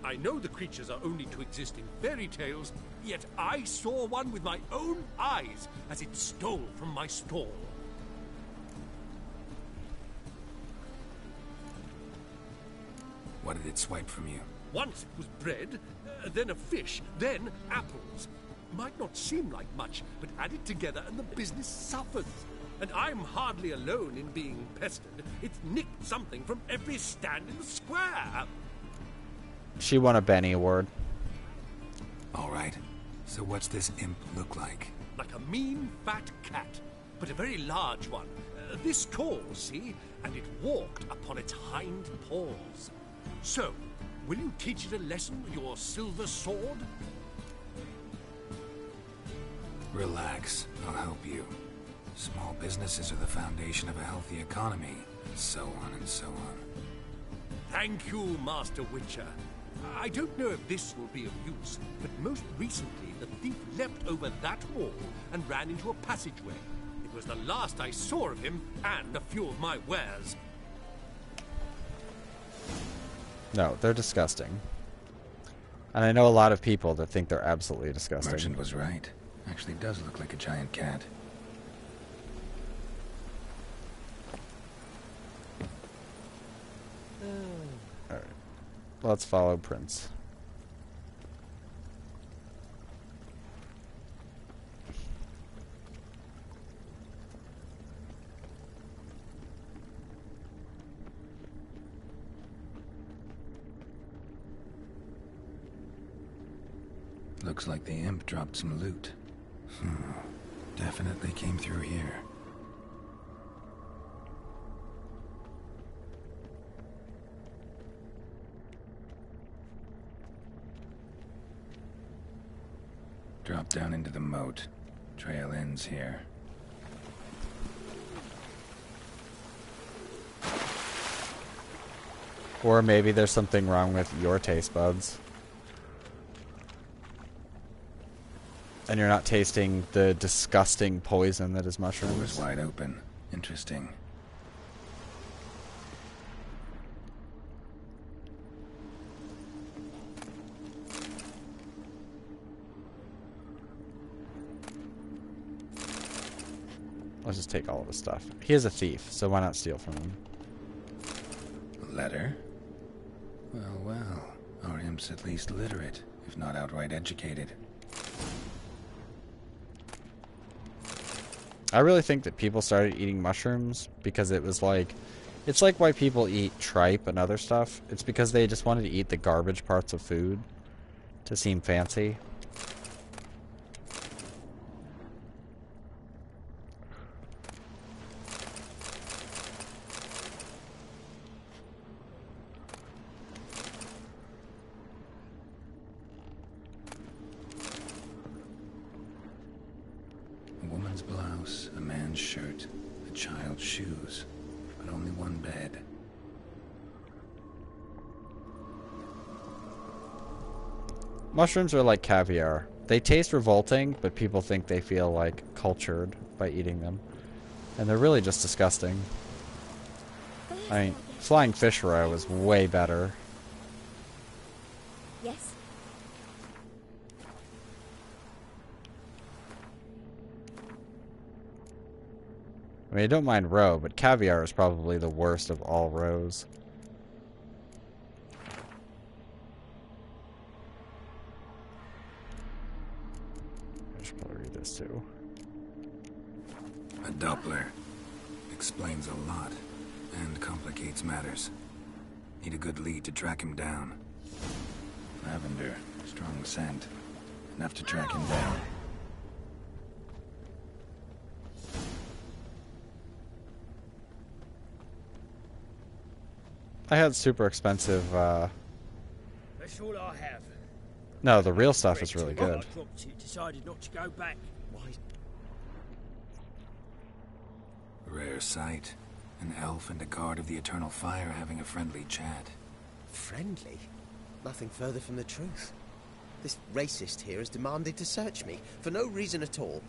I know the creatures are only to exist in fairy tales, yet I saw one with my own eyes as it stole from my stall. What did it swipe from you? Once it was bread, then a fish, then apples. Might not seem like much, but add it together and the business suffers. And I'm hardly alone in being pestered. It's nicked something from every stand in the square. She won a Benny Award. All right. So what's this imp look like? Like a mean, fat cat, but a very large one. This tall, see? And it walked upon its hind paws. So, will you teach it a lesson with your silver sword? Relax. I'll help you. Small businesses are the foundation of a healthy economy, and so on and so on. Thank you, Master Witcher. I don't know if this will be of use, but most recently the thief leapt over that wall and ran into a passageway. It was the last I saw of him and a few of my wares. No, they're disgusting. And I know a lot of people that think they're absolutely disgusting. Merchant was right. Actually does look like a giant cat. Alright. Let's follow Prince. Looks like the imp dropped some loot. Definitely came through here. Drop down into the moat. Trail ends here. Or maybe there's something wrong with your taste buds. And you're not tasting the disgusting poison that is mushrooms. Door's wide open. Interesting. Let's just take all of his stuff. He is a thief, so why not steal from him? Letter? Well, well. Our imp's at least literate, if not outright educated. I really think that people started eating mushrooms because it was like... It's like why people eat tripe and other stuff. It's because they just wanted to eat the garbage parts of food to seem fancy. A woman's blouse, a man's shirt, a child's shoes, but only one bed. Mushrooms are like caviar. They taste revolting, but people think they feel like cultured by eating them. And they're really just disgusting. I mean, flying fish roe is way better. Yes. I mean, I don't mind roe, but caviar is probably the worst of all roes. I should probably read this too. A Doppler. Explains a lot, and complicates matters. Need a good lead to track him down. Lavender. Strong scent. Enough to track him down. I had super expensive, That's all I have. No, the real stuff is really good. I dropped it, decided not to go back. Why? Rare sight. An elf and a guard of the Eternal Fire having a friendly chat. Friendly? Nothing further from the truth. This racist here has demanded to search me, for no reason at all.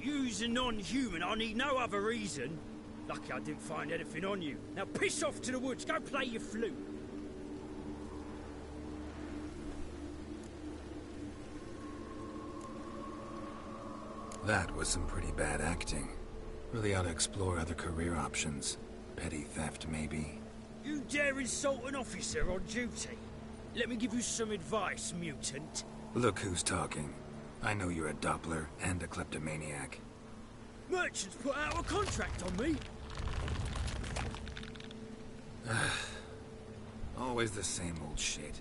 You's a non-human, I need no other reason. Lucky I didn't find anything on you. Now piss off to the woods, go play your flute. That was some pretty bad acting. Really ought to explore other career options. Petty theft, maybe. You dare insult an officer on duty? Let me give you some advice, mutant. Look who's talking. I know you're a Doppler and a kleptomaniac. Merchants put out a contract on me. Always the same old shit.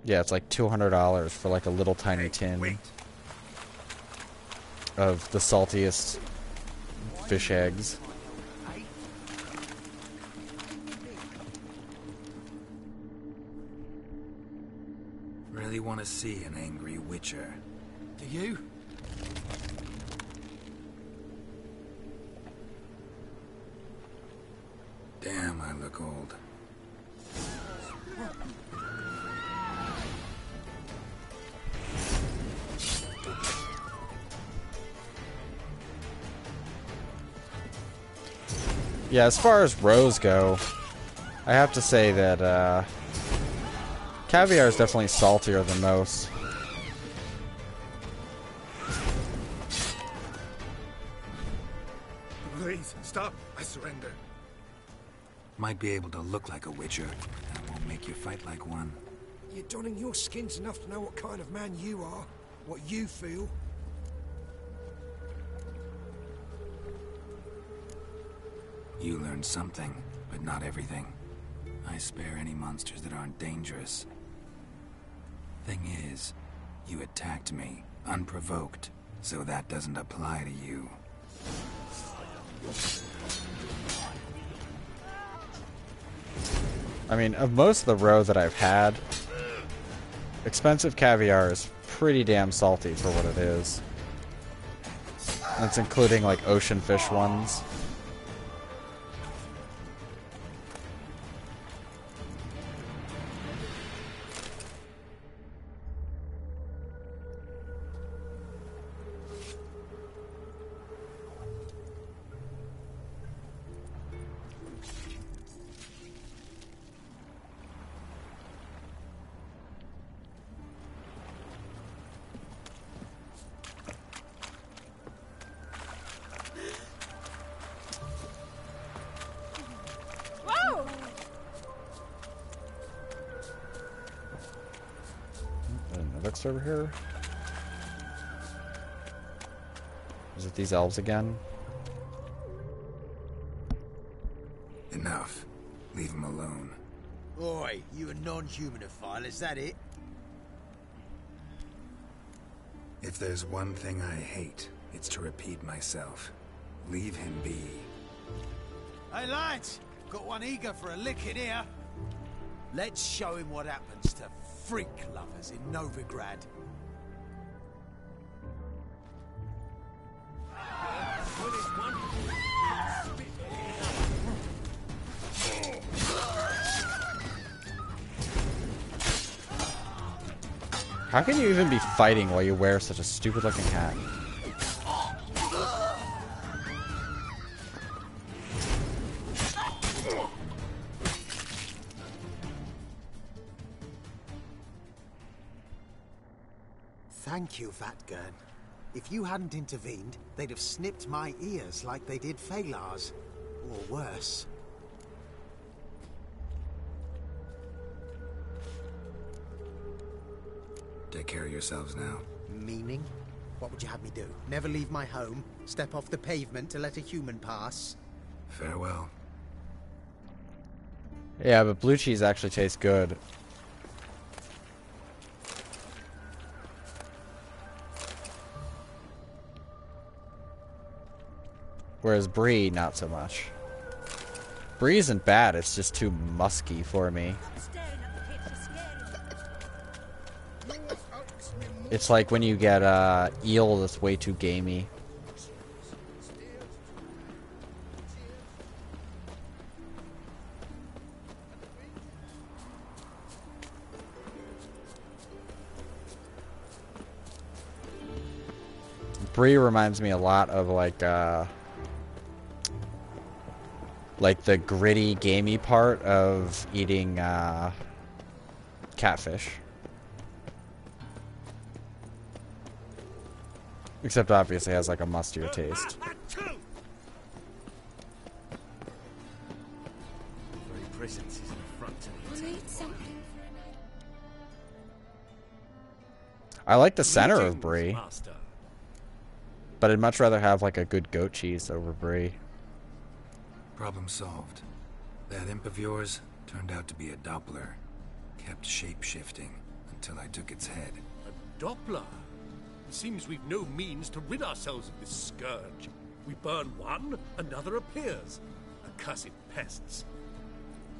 Yeah, it's like $200 for like a little tiny tin of the saltiest fish eggs. Really want to see an angry witcher. Do you? Damn, I look old. Yeah, as far as rows go, I have to say that caviar is definitely saltier than most. Please, stop. I surrender. Might be able to look like a witcher. That won't make you fight like one. You're donning your skins enough to know what kind of man you are, what you feel. You learned something, but not everything. I spare any monsters that aren't dangerous. Thing is, you attacked me, unprovoked, so that doesn't apply to you. I mean, of most of the rows that I've had, expensive caviar is pretty damn salty for what it is. That's including like ocean fish ones. Over here. Is it these elves again? Enough. Leave him alone. Oi, you a non-humanophile, is that it? If there's one thing I hate, it's to repeat myself. Leave him be. Hey lads, got one eager for a lick in here. Let's show him what happens to freak lovers in Novigrad. How can you even be fighting while you wear such a stupid looking hat? Thank you, Vatgern. If you hadn't intervened, they'd have snipped my ears like they did Phalar's. Or worse. Take care of yourselves now. Meaning? What would you have me do? Never leave my home? Step off the pavement to let a human pass? Farewell. Yeah, but blue cheese actually tastes good. Whereas brie, not so much. Brie isn't bad, it's just too musky for me. It's like when you get eel that's way too gamey. Brie reminds me a lot of like the gritty, gamey part of eating catfish. Except obviously it has like a mustier taste. Very presence is an affront to the Need something. I like the center of Brie, but I'd much rather have like a good goat cheese over Brie. Problem solved. That imp of yours turned out to be a Doppler. Kept shape-shifting until I took its head. A Doppler? It seems we've no means to rid ourselves of this scourge. We burn one, another appears. Accursed pests.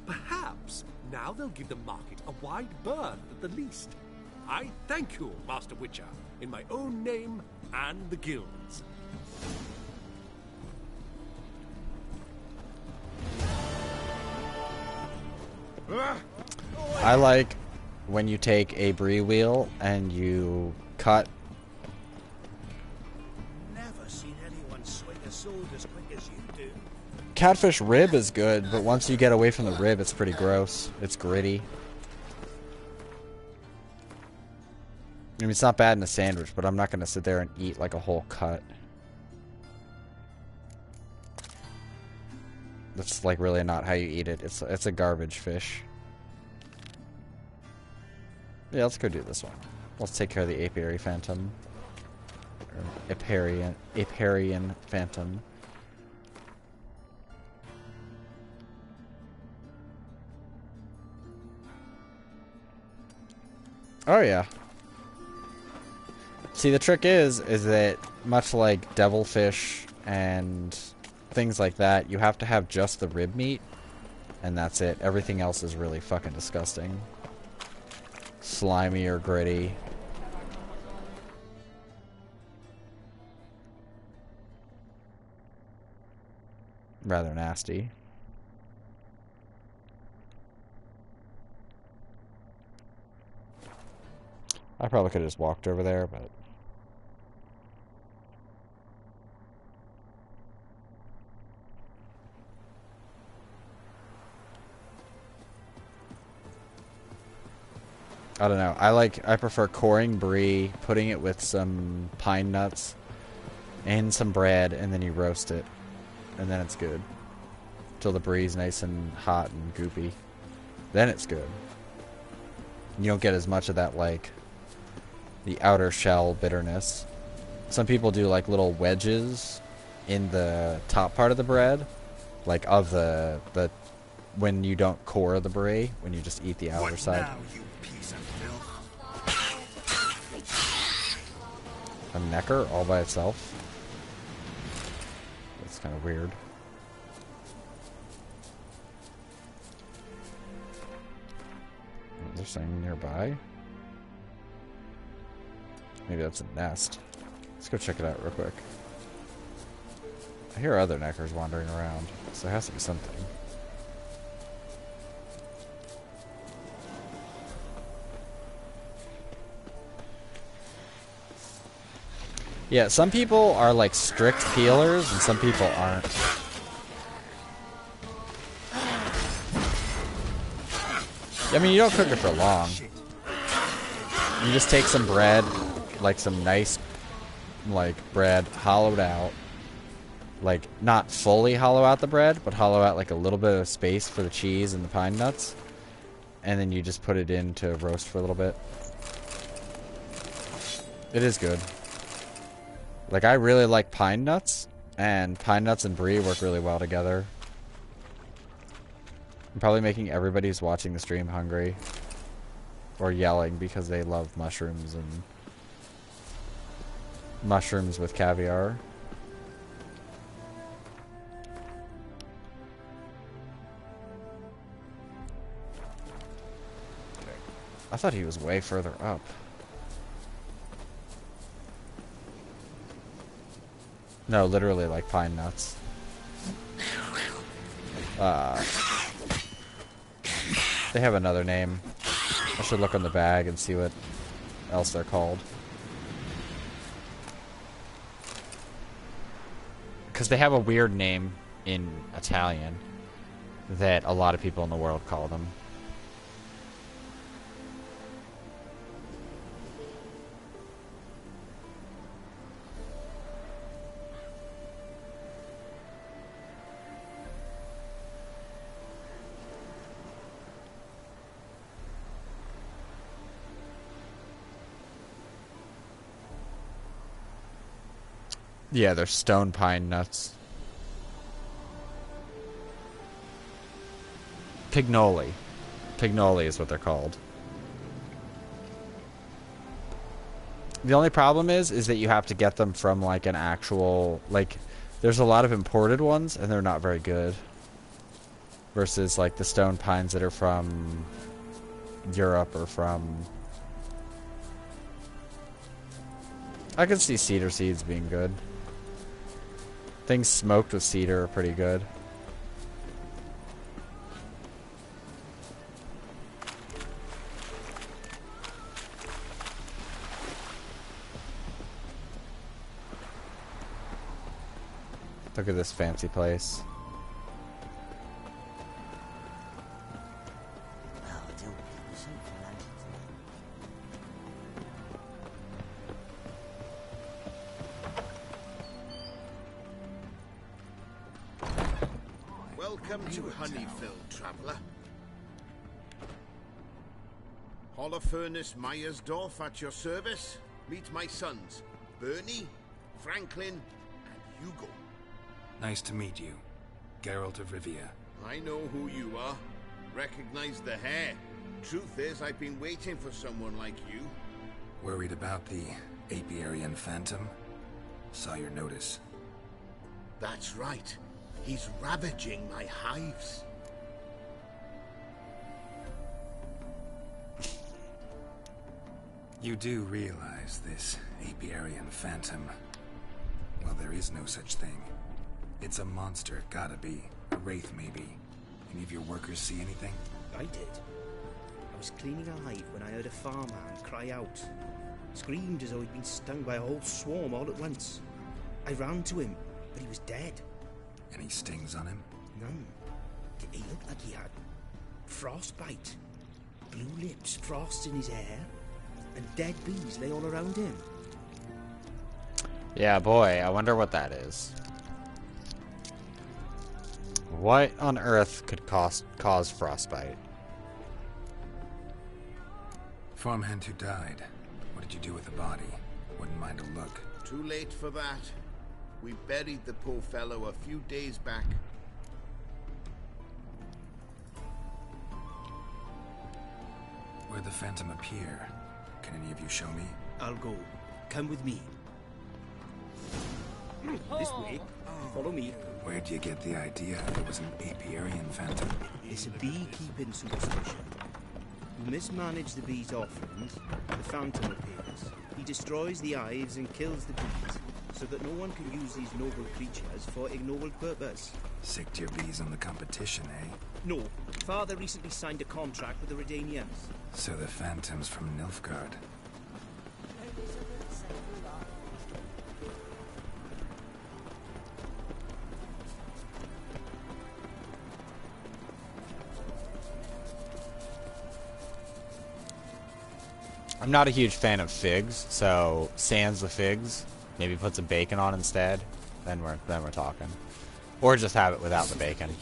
Perhaps now they'll give the market a wide berth at the least. I thank you, Master Witcher, in my own name and the guild's. I like when you take a brie wheel and you cut. Never seen anyone swing a sword as quick as you do. Catfish rib is good, but once you get away from the rib, it's pretty gross. It's gritty. I mean, it's not bad in a sandwich, but I'm not going to sit there and eat like a whole cut. That's like really not how you eat it. It's a garbage fish. Yeah, let's go do this one. Let's take care of the apiary phantom. Or Aparian phantom. Oh yeah. See, the trick is that much like devilfish and things like that, you have to have just the rib meat, and that's it. Everything else is really fucking disgusting. Slimy or gritty. Rather nasty. I probably could have just walked over there, but... I don't know. I prefer coring brie, putting it with some pine nuts and some bread, and then you roast it. And then it's good. Till the brie's nice and hot and goopy. Then it's good. You don't get as much of that, like, the outer shell bitterness. Some people do, like, little wedges in the top part of the bread. Like, of the when you don't core the brie, when you just eat the outer side. Now, you piece of filth? A necker all by itself? That's kind of weird. There's something nearby. Maybe that's a nest. Let's go check it out real quick. I hear other neckers wandering around, so there has to be something. Yeah, some people are like strict peelers and some people aren't. I mean, you don't cook it for long. You just take some bread, like some nice, like, bread, hollowed out. Like, not fully hollow out the bread, but hollow out like a little bit of space for the cheese and the pine nuts. And then you just put it in to roast for a little bit. It is good. Like, I really like pine nuts, and pine nuts and brie work really well together. I'm probably making everybody who's watching the stream hungry. Or yelling because they love mushrooms and mushrooms with caviar. I thought he was way further up. No, literally like pine nuts. They have another name. I should look on the bag and see what else they're called. because they have a weird name in Italian that a lot of people in the world call them. Yeah, they're stone pine nuts. Pignoli. Pignoli is what they're called. The only problem is that you have to get them from like an actual, like, there's a lot of imported ones and they're not very good. Versus like the stone pines that are from Europe or from... I can see cedar seeds being good. Things smoked with cedar are pretty good. Look at this fancy place. Welcome to Honeyfield, traveller. Holofernes Myersdorf at your service. Meet my sons, Bernie, Franklin, and Hugo. Nice to meet you, Geralt of Rivia. I know who you are. Recognize the hair. Truth is, I've been waiting for someone like you. Worried about the Apiarian Phantom? Saw your notice. That's right. He's ravaging my hives. You do realize this Apiarian Phantom? Well, there is no such thing. It's a monster, gotta be. A wraith, maybe. Any of your workers see anything? I did. I was cleaning a hive when I heard a farmhand cry out. Screamed as though he'd been stung by a whole swarm all at once. I ran to him, but he was dead. Any stings on him? None. He looked like he had frostbite. Blue lips, frost in his hair, and dead bees lay all around him. Yeah, boy, I wonder what that is. What on earth could cause frostbite? Farmhand who died. What did you do with the body? Wouldn't mind a look. Too late for that. We buried the poor fellow a few days back. Where'd the Phantom appear? Can any of you show me? I'll go. Come with me. This way. Follow me. Where'd you get the idea there was an Apiarian Phantom? It's a beekeeping superstition. You mismanage the bees' offerings, the Phantom appears. He destroys the hives and kills the bees, so that no one can use these noble creatures for ignoble purpose. Sick to your bees on the competition, eh? No. Father recently signed a contract with the Redanians. So the Phantom's from Nilfgaard. I'm not a huge fan of figs, so sans the figs, maybe put some bacon on instead, then we're talking. Or just have it without the bacon.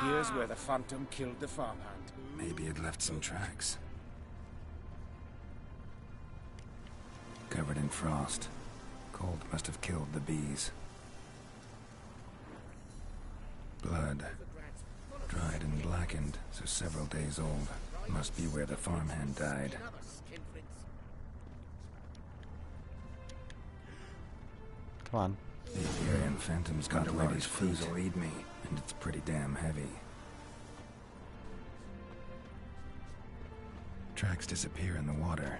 Here's where the Phantom killed the farmhand. Maybe it left some tracks. Covered in frost. Cold must have killed the bees. Blood. Dried and blackened, so several days old. Must be where the farmhand died. Come on. The Apiarian Phantom's got a large fooz'll eat me, and it's pretty damn heavy. Tracks disappear in the water.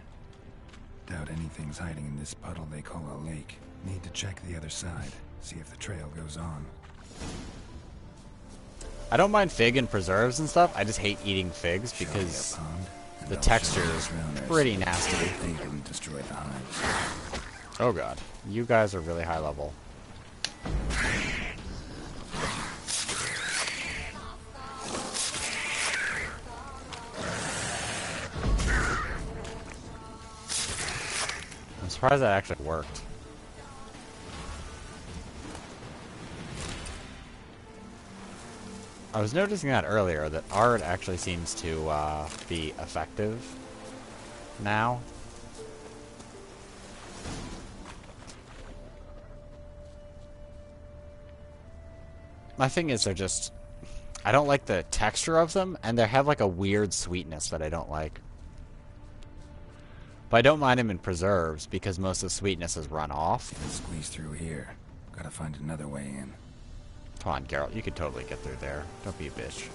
Doubt anything's hiding in this puddle they call a lake. Need to check the other side, see if the trail goes on. I don't mind fig and preserves and stuff, I just hate eating figs because the texture is pretty nasty. They didn't destroy the hives. Oh god, you guys are really high level. surprised that actually worked. I was noticing that earlier, that art actually seems to be effective now. My thing is they're just... I don't like the texture of them, and they have like a weird sweetness that I don't like. But I don't mind them in preserves, because most of the sweetness is run off. Let's squeeze through here. Gotta find another way in. Come on, Geralt, you could totally get through there. Don't be a bitch.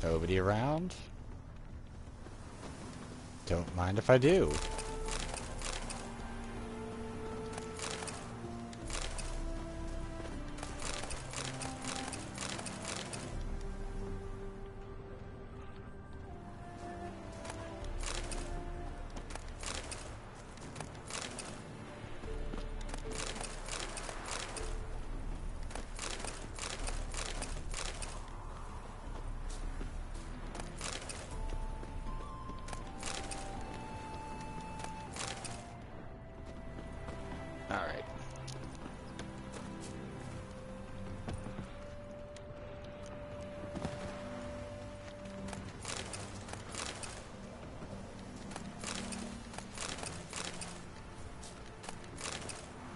Nobody around? Don't mind if I do. Alright.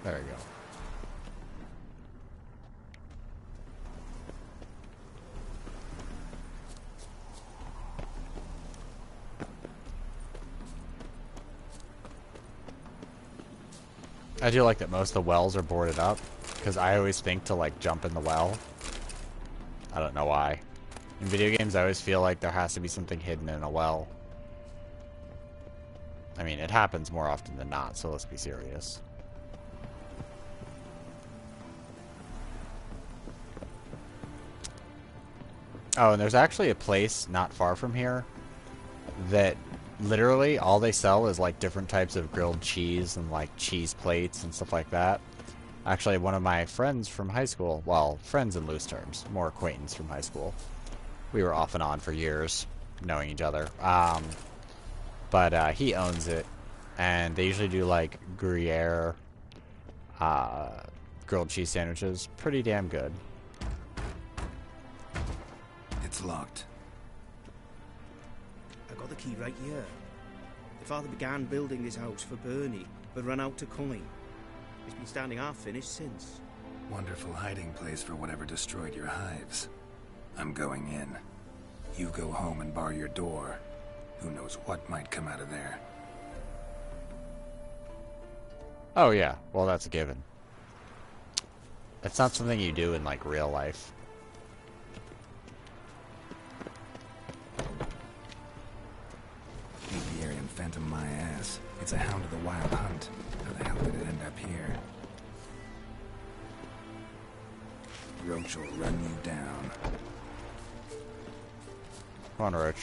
There we go. I do like that most of the wells are boarded up, because I always think to like jump in the well. I don't know why. In video games I always feel like there has to be something hidden in a well. I mean, it happens more often than not, so let's be serious. Oh, and there's actually a place not far from here that literally all they sell is like different types of grilled cheese and like cheese plates and stuff like that. Actually, one of my friends from high school, well, friends in loose terms, more acquaintance from high school. We were off and on for years, knowing each other. But he owns it, and they usually do like Gruyere grilled cheese sandwiches. Pretty damn good. It's locked. I got the key right here. The father began building this house for Bernie, but ran out of coin. It's been standing half finished since. Wonderful hiding place for whatever destroyed your hives. I'm going in. You go home and bar your door. Who knows what might come out of there. Oh yeah, well that's a given. It's not something you do in like real life. Apiarian phantom my ass. It's a hound of the wild hunt. How the hell did it end up here? Roach will run you down. Come on, Roach.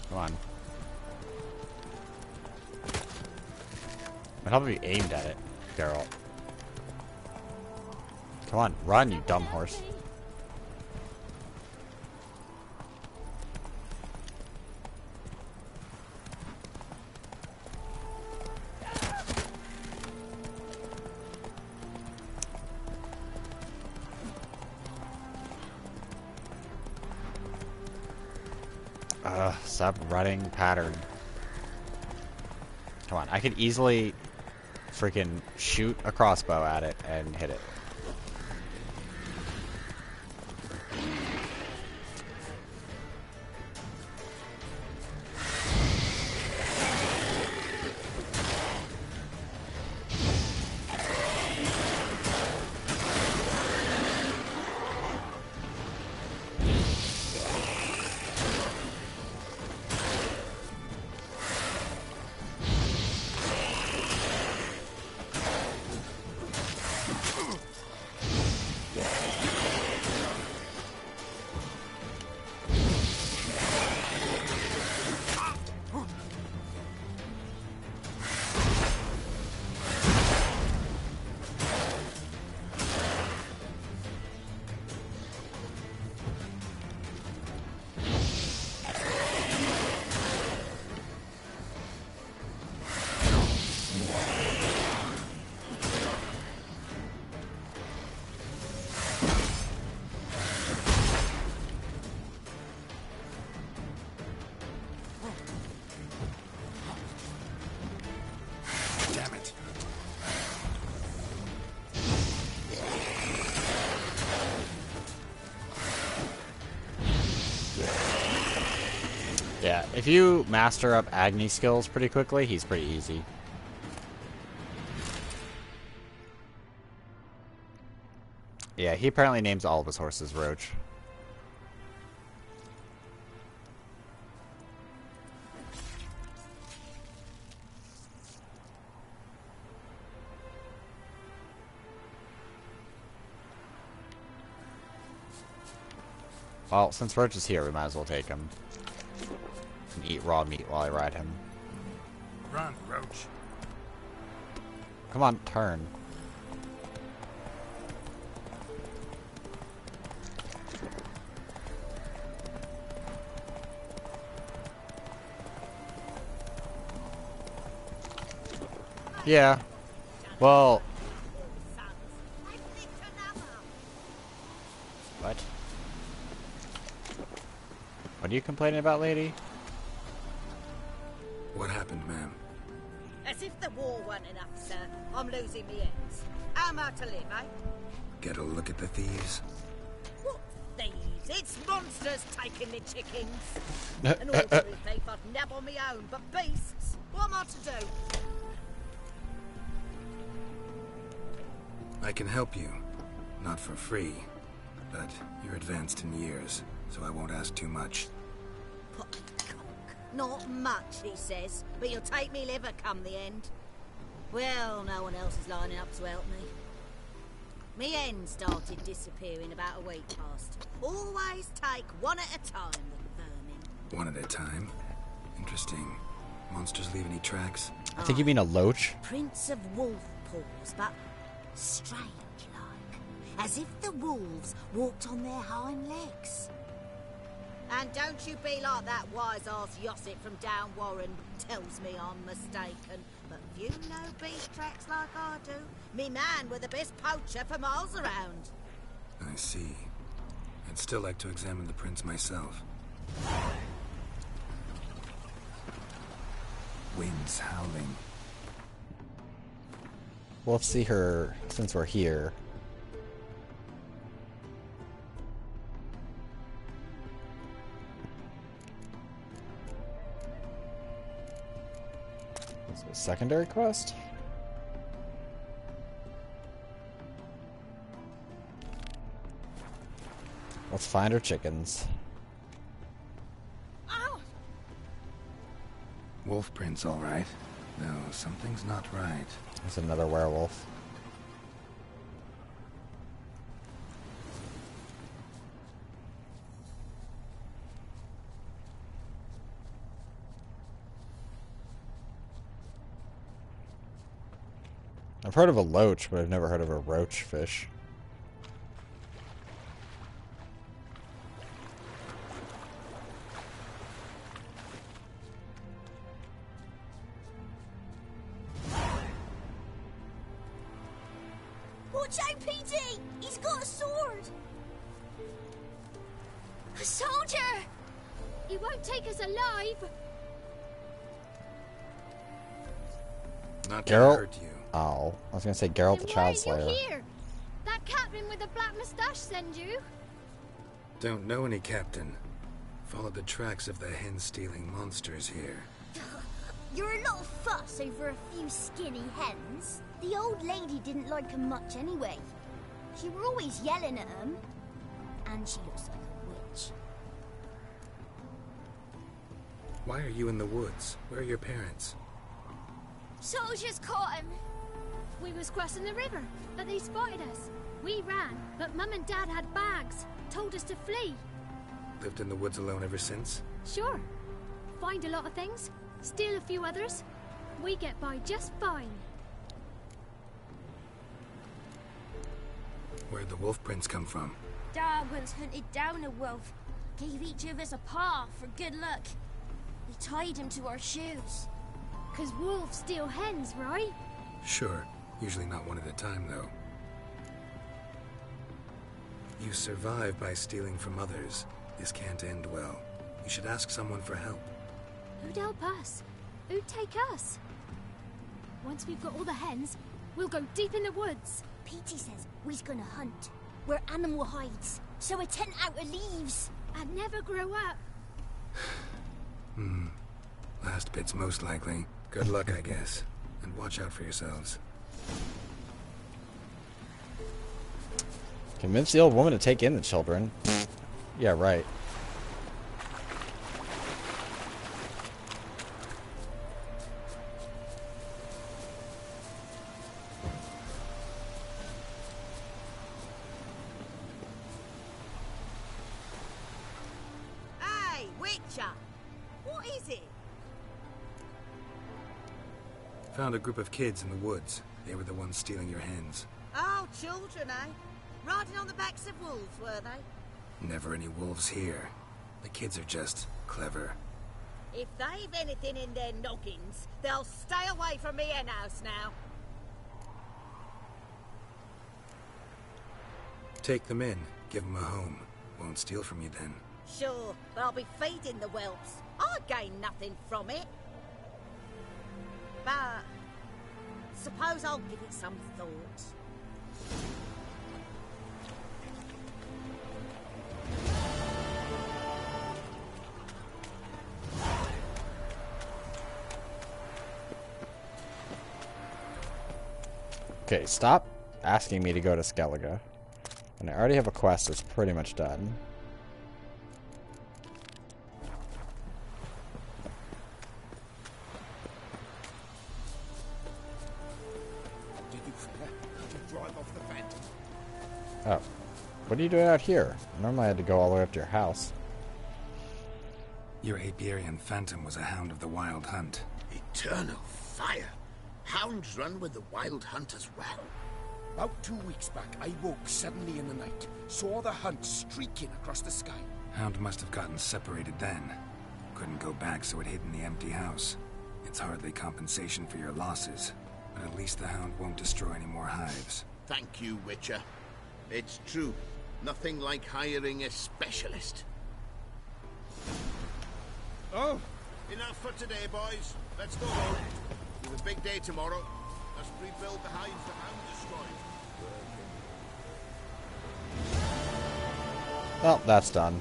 Come on. I'd probably be aimed at it, Geralt. Come on, run, you dumb horse. Stop running pattern. Come on, I could easily freaking shoot a crossbow at it and hit it. If you master up Agni skills pretty quickly, he's pretty easy. Yeah, he apparently names all of his horses Roach. Well, since Roach is here, we might as well take him. And eat raw meat while I ride him. Run, Roach. Come on, turn. Yeah. Well... What? What are you complaining about, lady? What happened, ma'am? As if the war weren't enough, sir. I'm losing me ends. How am I to live, eh? Get a look at the thieves? What thieves? It's monsters taking me chickens. An ordinary thief I'd nab on me own, but beasts? What am I to do? I can help you. Not for free. But you're advanced in years, so I won't ask too much. Not much, he says, but you'll take me liver come the end. Well, no one else is lining up to help me. Me hen started disappearing about a week past. Always take one at a time with vermin. One at a time? Interesting. Monsters leave any tracks? I think you mean a loach? Prints of wolf paws, but strange-like. As if the wolves walked on their hind legs. And don't you be like that wise-ass Yossip from down Warren tells me I'm mistaken. But you know beast tracks like I do. Me man were the best poacher for miles around. I see. I'd still like to examine the prints myself. Winds howling. Well, let's see her since we're here. Is it a secondary quest? Let's find her chickens. Wolf prints, all right. Though something's not right. There's another werewolf. I've heard of a loach, but I've never heard of a roach fish. Watch out, PD! He's got a sword! A soldier! He won't take us alive! Not Geralt? gonna hurt you. Oh, I was gonna say Geralt the Child Why are Slayer. you here? That captain with the black moustache send you? Don't know any captain. Followed the tracks of the hen-stealing monsters here. You're a little fuss over a few skinny hens. The old lady didn't like 'em much anyway. She were always yelling at 'em. And she looks like a witch. Why are you in the woods? Where are your parents? Soldiers caught him. We was crossing the river, but they spotted us. We ran, but Mum and Dad had bags. Told us to flee. Lived in the woods alone ever since? Sure. Find a lot of things, steal a few others. We get by just fine. Where'd the wolf prints come from? Dad once hunted down a wolf. Gave each of us a paw for good luck. We tied him to our shoes. 'Cause wolves steal hens, right? Sure. Usually not one at a time, though. You survive by stealing from others. This can't end well. You should ask someone for help. Who'd help us? Who'd take us? Once we've got all the hens, we'll go deep in the woods. Petey says we's gonna hunt. We're animal hides, so a tent out of leaves. And never grow up. Hmm. Last bit's most likely. Good luck, I guess. And watch out for yourselves. Convince the old woman to take in the children. Yeah, right. Hey, Witcher! What is it? Found a group of kids in the woods. They were the ones stealing your hens. Oh, children, eh? Riding on the backs of wolves, were they? Never any wolves here. The kids are just clever. If they've anything in their noggins, they'll stay away from me hen house now. Take them in. Give them a home. Won't steal from you then. Sure, but I'll be feeding the whelps. I gain nothing from it. But suppose I'll give it some thought. Okay, stop asking me to go to Skellige. And I already have a quest that's pretty much done. Did you drive off the Phantom? Oh. What are you doing out here? Normally I had to go all the way up to your house. Your Apiarian Phantom was a hound of the Wild Hunt. Eternal fire! Hounds run with the Wild Hunt as well. About 2 weeks back, I woke suddenly in the night, saw the hunt streaking across the sky. Hound must have gotten separated then. Couldn't go back, so it hid in the empty house. It's hardly compensation for your losses, but at least the hound won't destroy any more hives. Thank you, Witcher. It's true. Nothing like hiring a specialist. Oh! Enough for today, boys. Let's go home. We have a big day tomorrow. Let's rebuild the hives the hound destroyed. Well, that's done.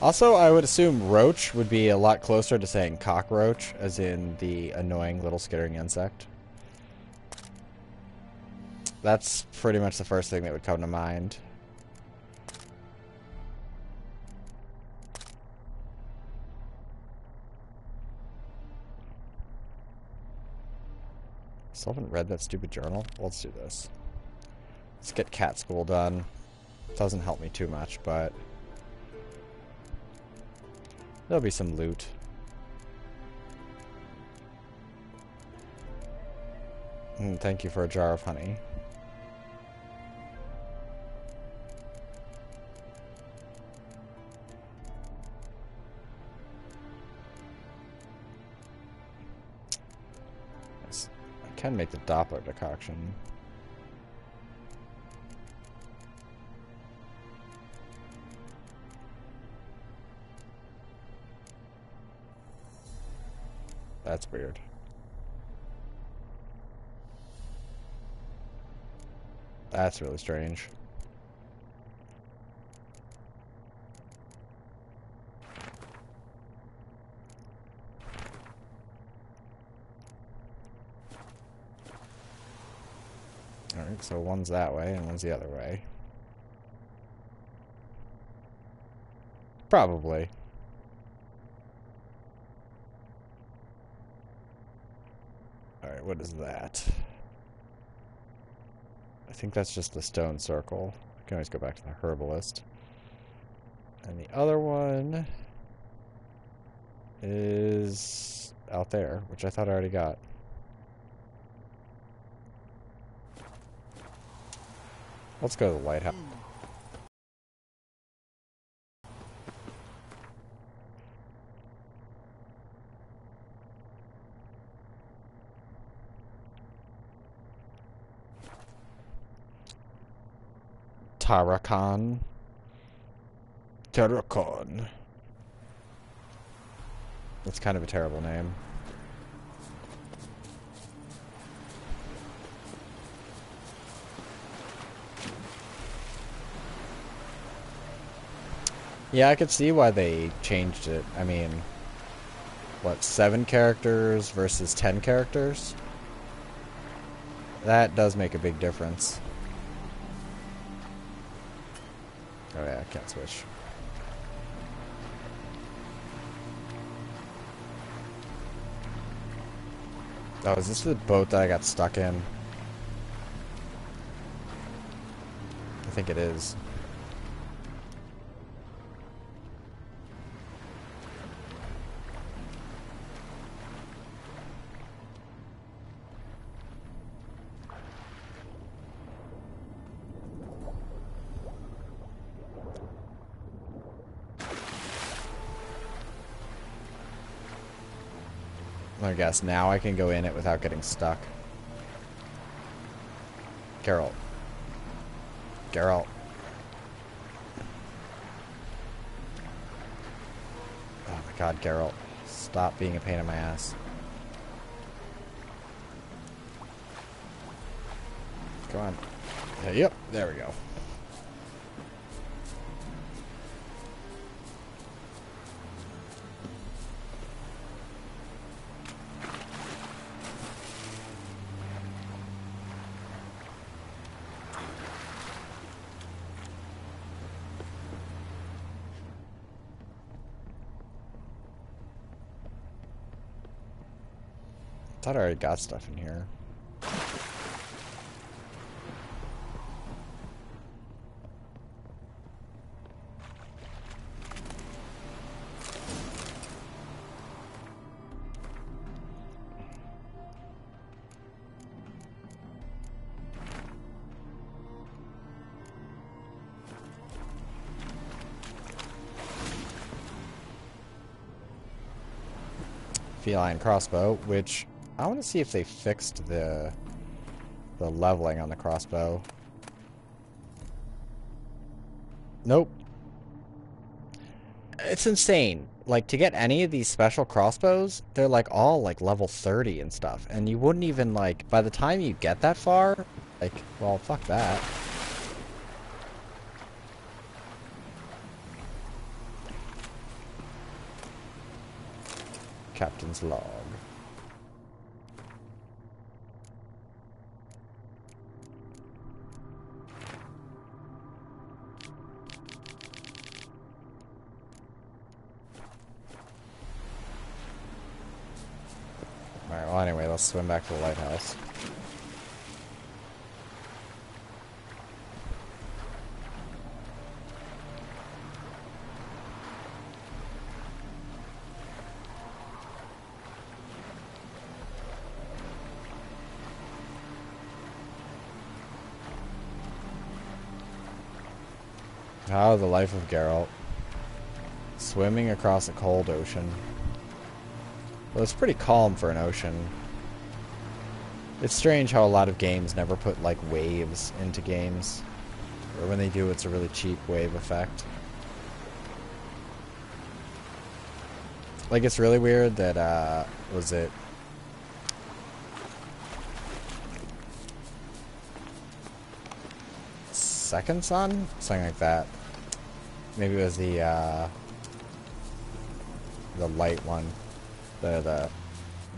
Also, I would assume roach would be a lot closer to saying cockroach, as in the annoying little skittering insect. That's pretty much the first thing that would come to mind. Still haven't read that stupid journal? Well, let's do this. Let's get cat school done. Doesn't help me too much, but there'll be some loot. And thank you for a jar of honey. Yes, I can make the Doppler decoction. That's weird. That's really strange. Alright, so one's that way and one's the other way. Probably. Alright, what is that? I think that's just the stone circle. I can always go back to the herbalist. And the other one is out there, which I thought I already got. Let's go to the lighthouse. Tarakan. Tarakan. That's kind of a terrible name. Yeah, I could see why they changed it. I mean, what, 7 characters versus 10 characters? That does make a big difference. Oh yeah, I can't switch. Oh, is this the boat that I got stuck in? I think it is. I guess now I can go in it without getting stuck. Geralt. Geralt. Oh my god, Geralt. Stop being a pain in my ass. Come on. Yep, there we go. I thought I already got stuff in here. Feline crossbow, which I want to see if they fixed the leveling on the crossbow. Nope. It's insane. Like, to get any of these special crossbows, they're like all like level 30 and stuff, and you wouldn't even like, by the time you get that far, like, well, fuck that. Captain's log. Alright, well anyway, let's swim back to the lighthouse. How the life of Geralt. Swimming across a cold ocean. Well, it's pretty calm for an ocean. It's strange how a lot of games never put, like, waves into games. Or when they do, it's a really cheap wave effect. Like, it's really weird that, was it... Second Son? Something like that. Maybe it was the light one. The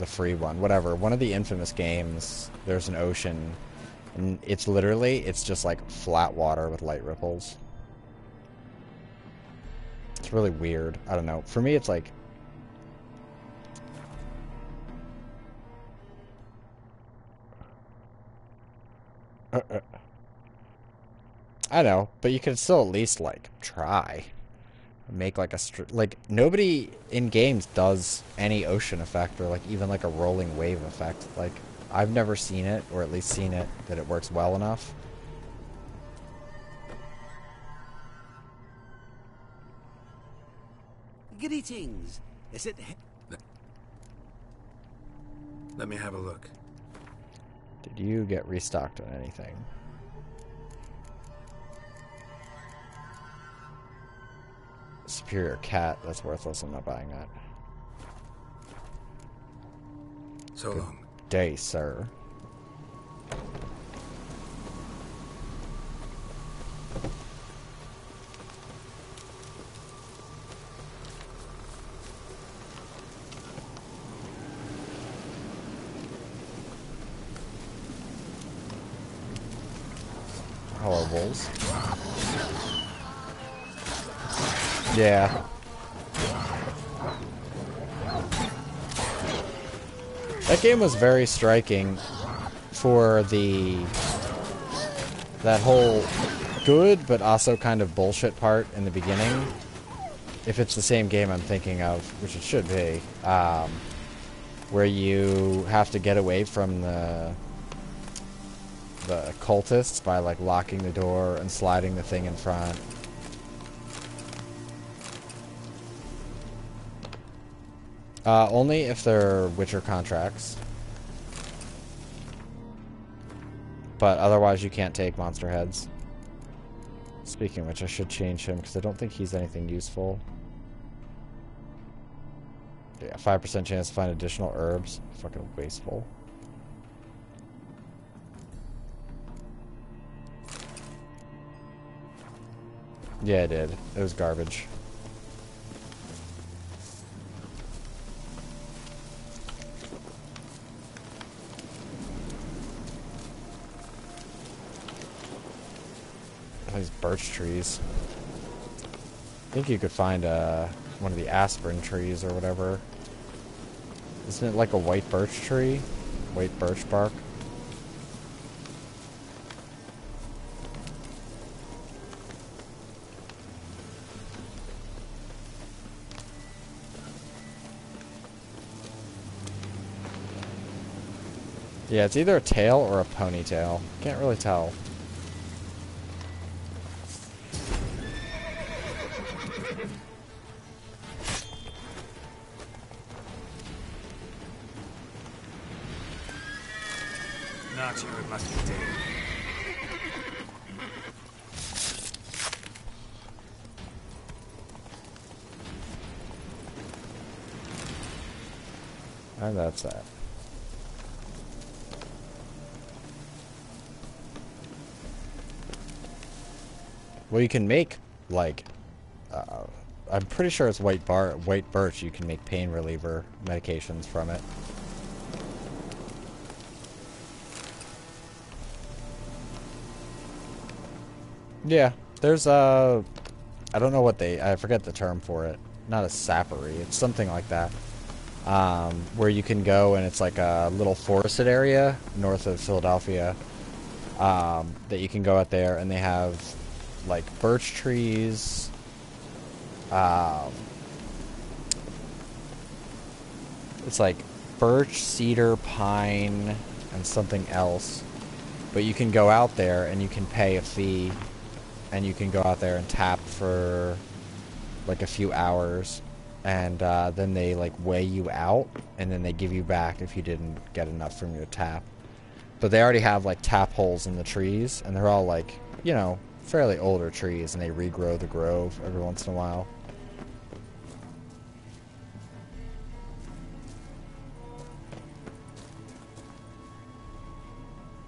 free one. Whatever. One of the infamous games, there's an ocean, and it's literally, it's just like flat water with light ripples. It's really weird. I don't know. For me, it's like... I know, but you could still at least, like, try. Make, like, like, nobody in games does any ocean effect or, like, even, like, a rolling wave effect. Like, I've never seen it, or at least seen it, that it works well enough. Greetings. Is it... Let me have a look. Did you get restocked on anything? Superior cat, that's worthless. I'm not buying that. So Good long. Day, sir. Hello, wolves. Yeah. That game was very striking for that whole good but also kind of bullshit part in the beginning. If it's the same game I'm thinking of, which it should be, where you have to get away from the cultists by like locking the door and sliding the thing in front. Only if they're Witcher contracts. But otherwise you can't take monster heads. Speaking of which, I should change him because I don't think he's anything useful. Yeah, 5% chance to find additional herbs. Fucking wasteful. Yeah, it did. It was garbage. These birch trees. I think you could find one of the aspirin trees or whatever. Isn't it like a white birch tree? White birch bark? Yeah, it's either a tail or a ponytail. Can't really tell. Not you, it must be Dave. And that's that. Well, you can make, like, I'm pretty sure it's white birch. You can make pain reliever medications from it. Yeah, there's I don't know what I forget the term for it. Not a sappery, it's something like that. Where you can go and it's like a little forested area north of Philadelphia that you can go out there and they have like birch trees, it's like birch, cedar, pine, and something else. But you can go out there and you can pay a fee and you can go out there and tap for like a few hours and then they like weigh you out and then they give you back if you didn't get enough from your tap. But they already have like tap holes in the trees and they're all like, you know, fairly older trees and they regrow the grove every once in a while.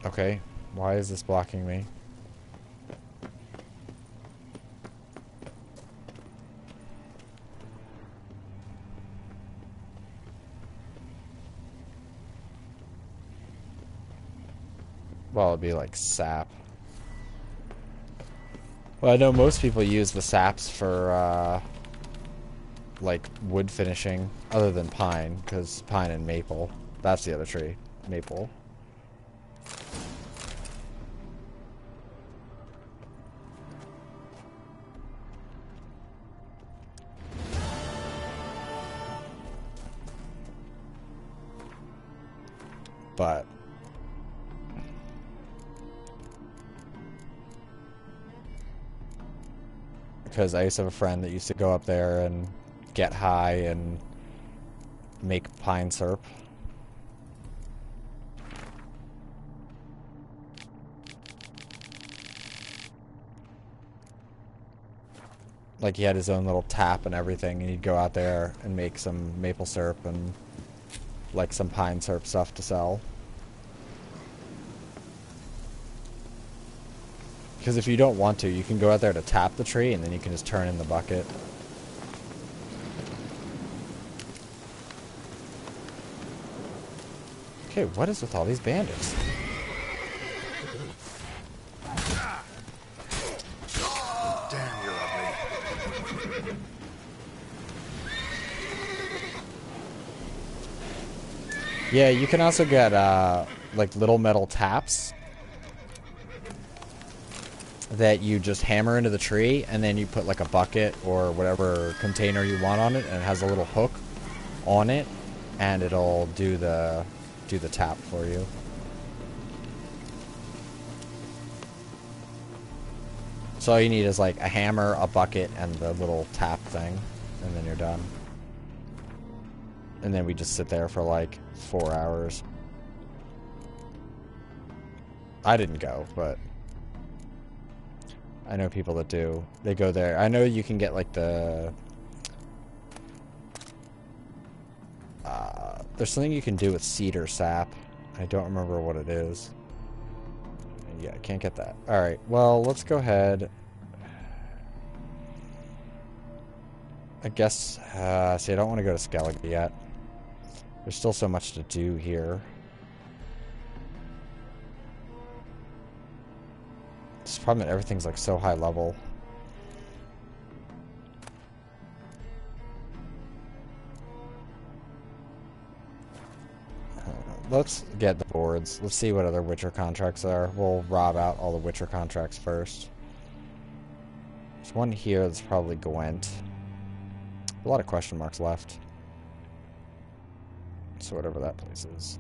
Okay, why is this blocking me? Well, it'd be like sap. Well, I know most people use the saps for, like, wood finishing, other than pine, because pine and maple. That's the other tree. Maple. But because I used to have a friend that used to go up there and get high and make pine syrup. Like he had his own little tap and everything, and he'd go out there and make some maple syrup and like some pine syrup stuff to sell. Because if you don't want to, you can go out there to tap the tree and then you can just turn in the bucket. Okay, what is with all these bandits? Yeah, you can also get, like, little metal taps that you just hammer into the tree, and then you put, like, a bucket or whatever container you want on it, and it has a little hook on it, and it'll do the tap for you. So all you need is, like, a hammer, a bucket, and the little tap thing, and then you're done. And then we just sit there for, like, 4 hours. I didn't go, but I know people that do. They go there. I know you can get, like, the... there's something you can do with cedar sap. I don't remember what it is. Yeah, I can't get that. Alright, well, let's go ahead. I guess... see, I don't want to go to Skellige yet. There's still so much to do here. It's the problem that everything's like so high level. Let's get the boards. Let's see what other Witcher contracts are. We'll rob out all the Witcher contracts first. There's one here that's probably Gwent. A lot of question marks left. So whatever that place is.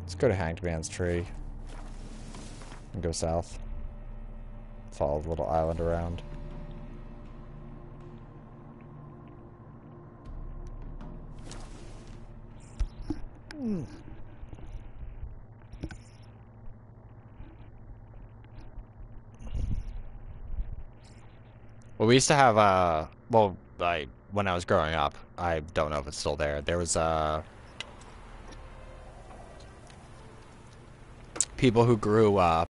Let's go to Hanged Man's Tree. And go south. Follow the little island around. Well, we used to have, well, when I was growing up, I don't know if it's still there, there was, people who grew,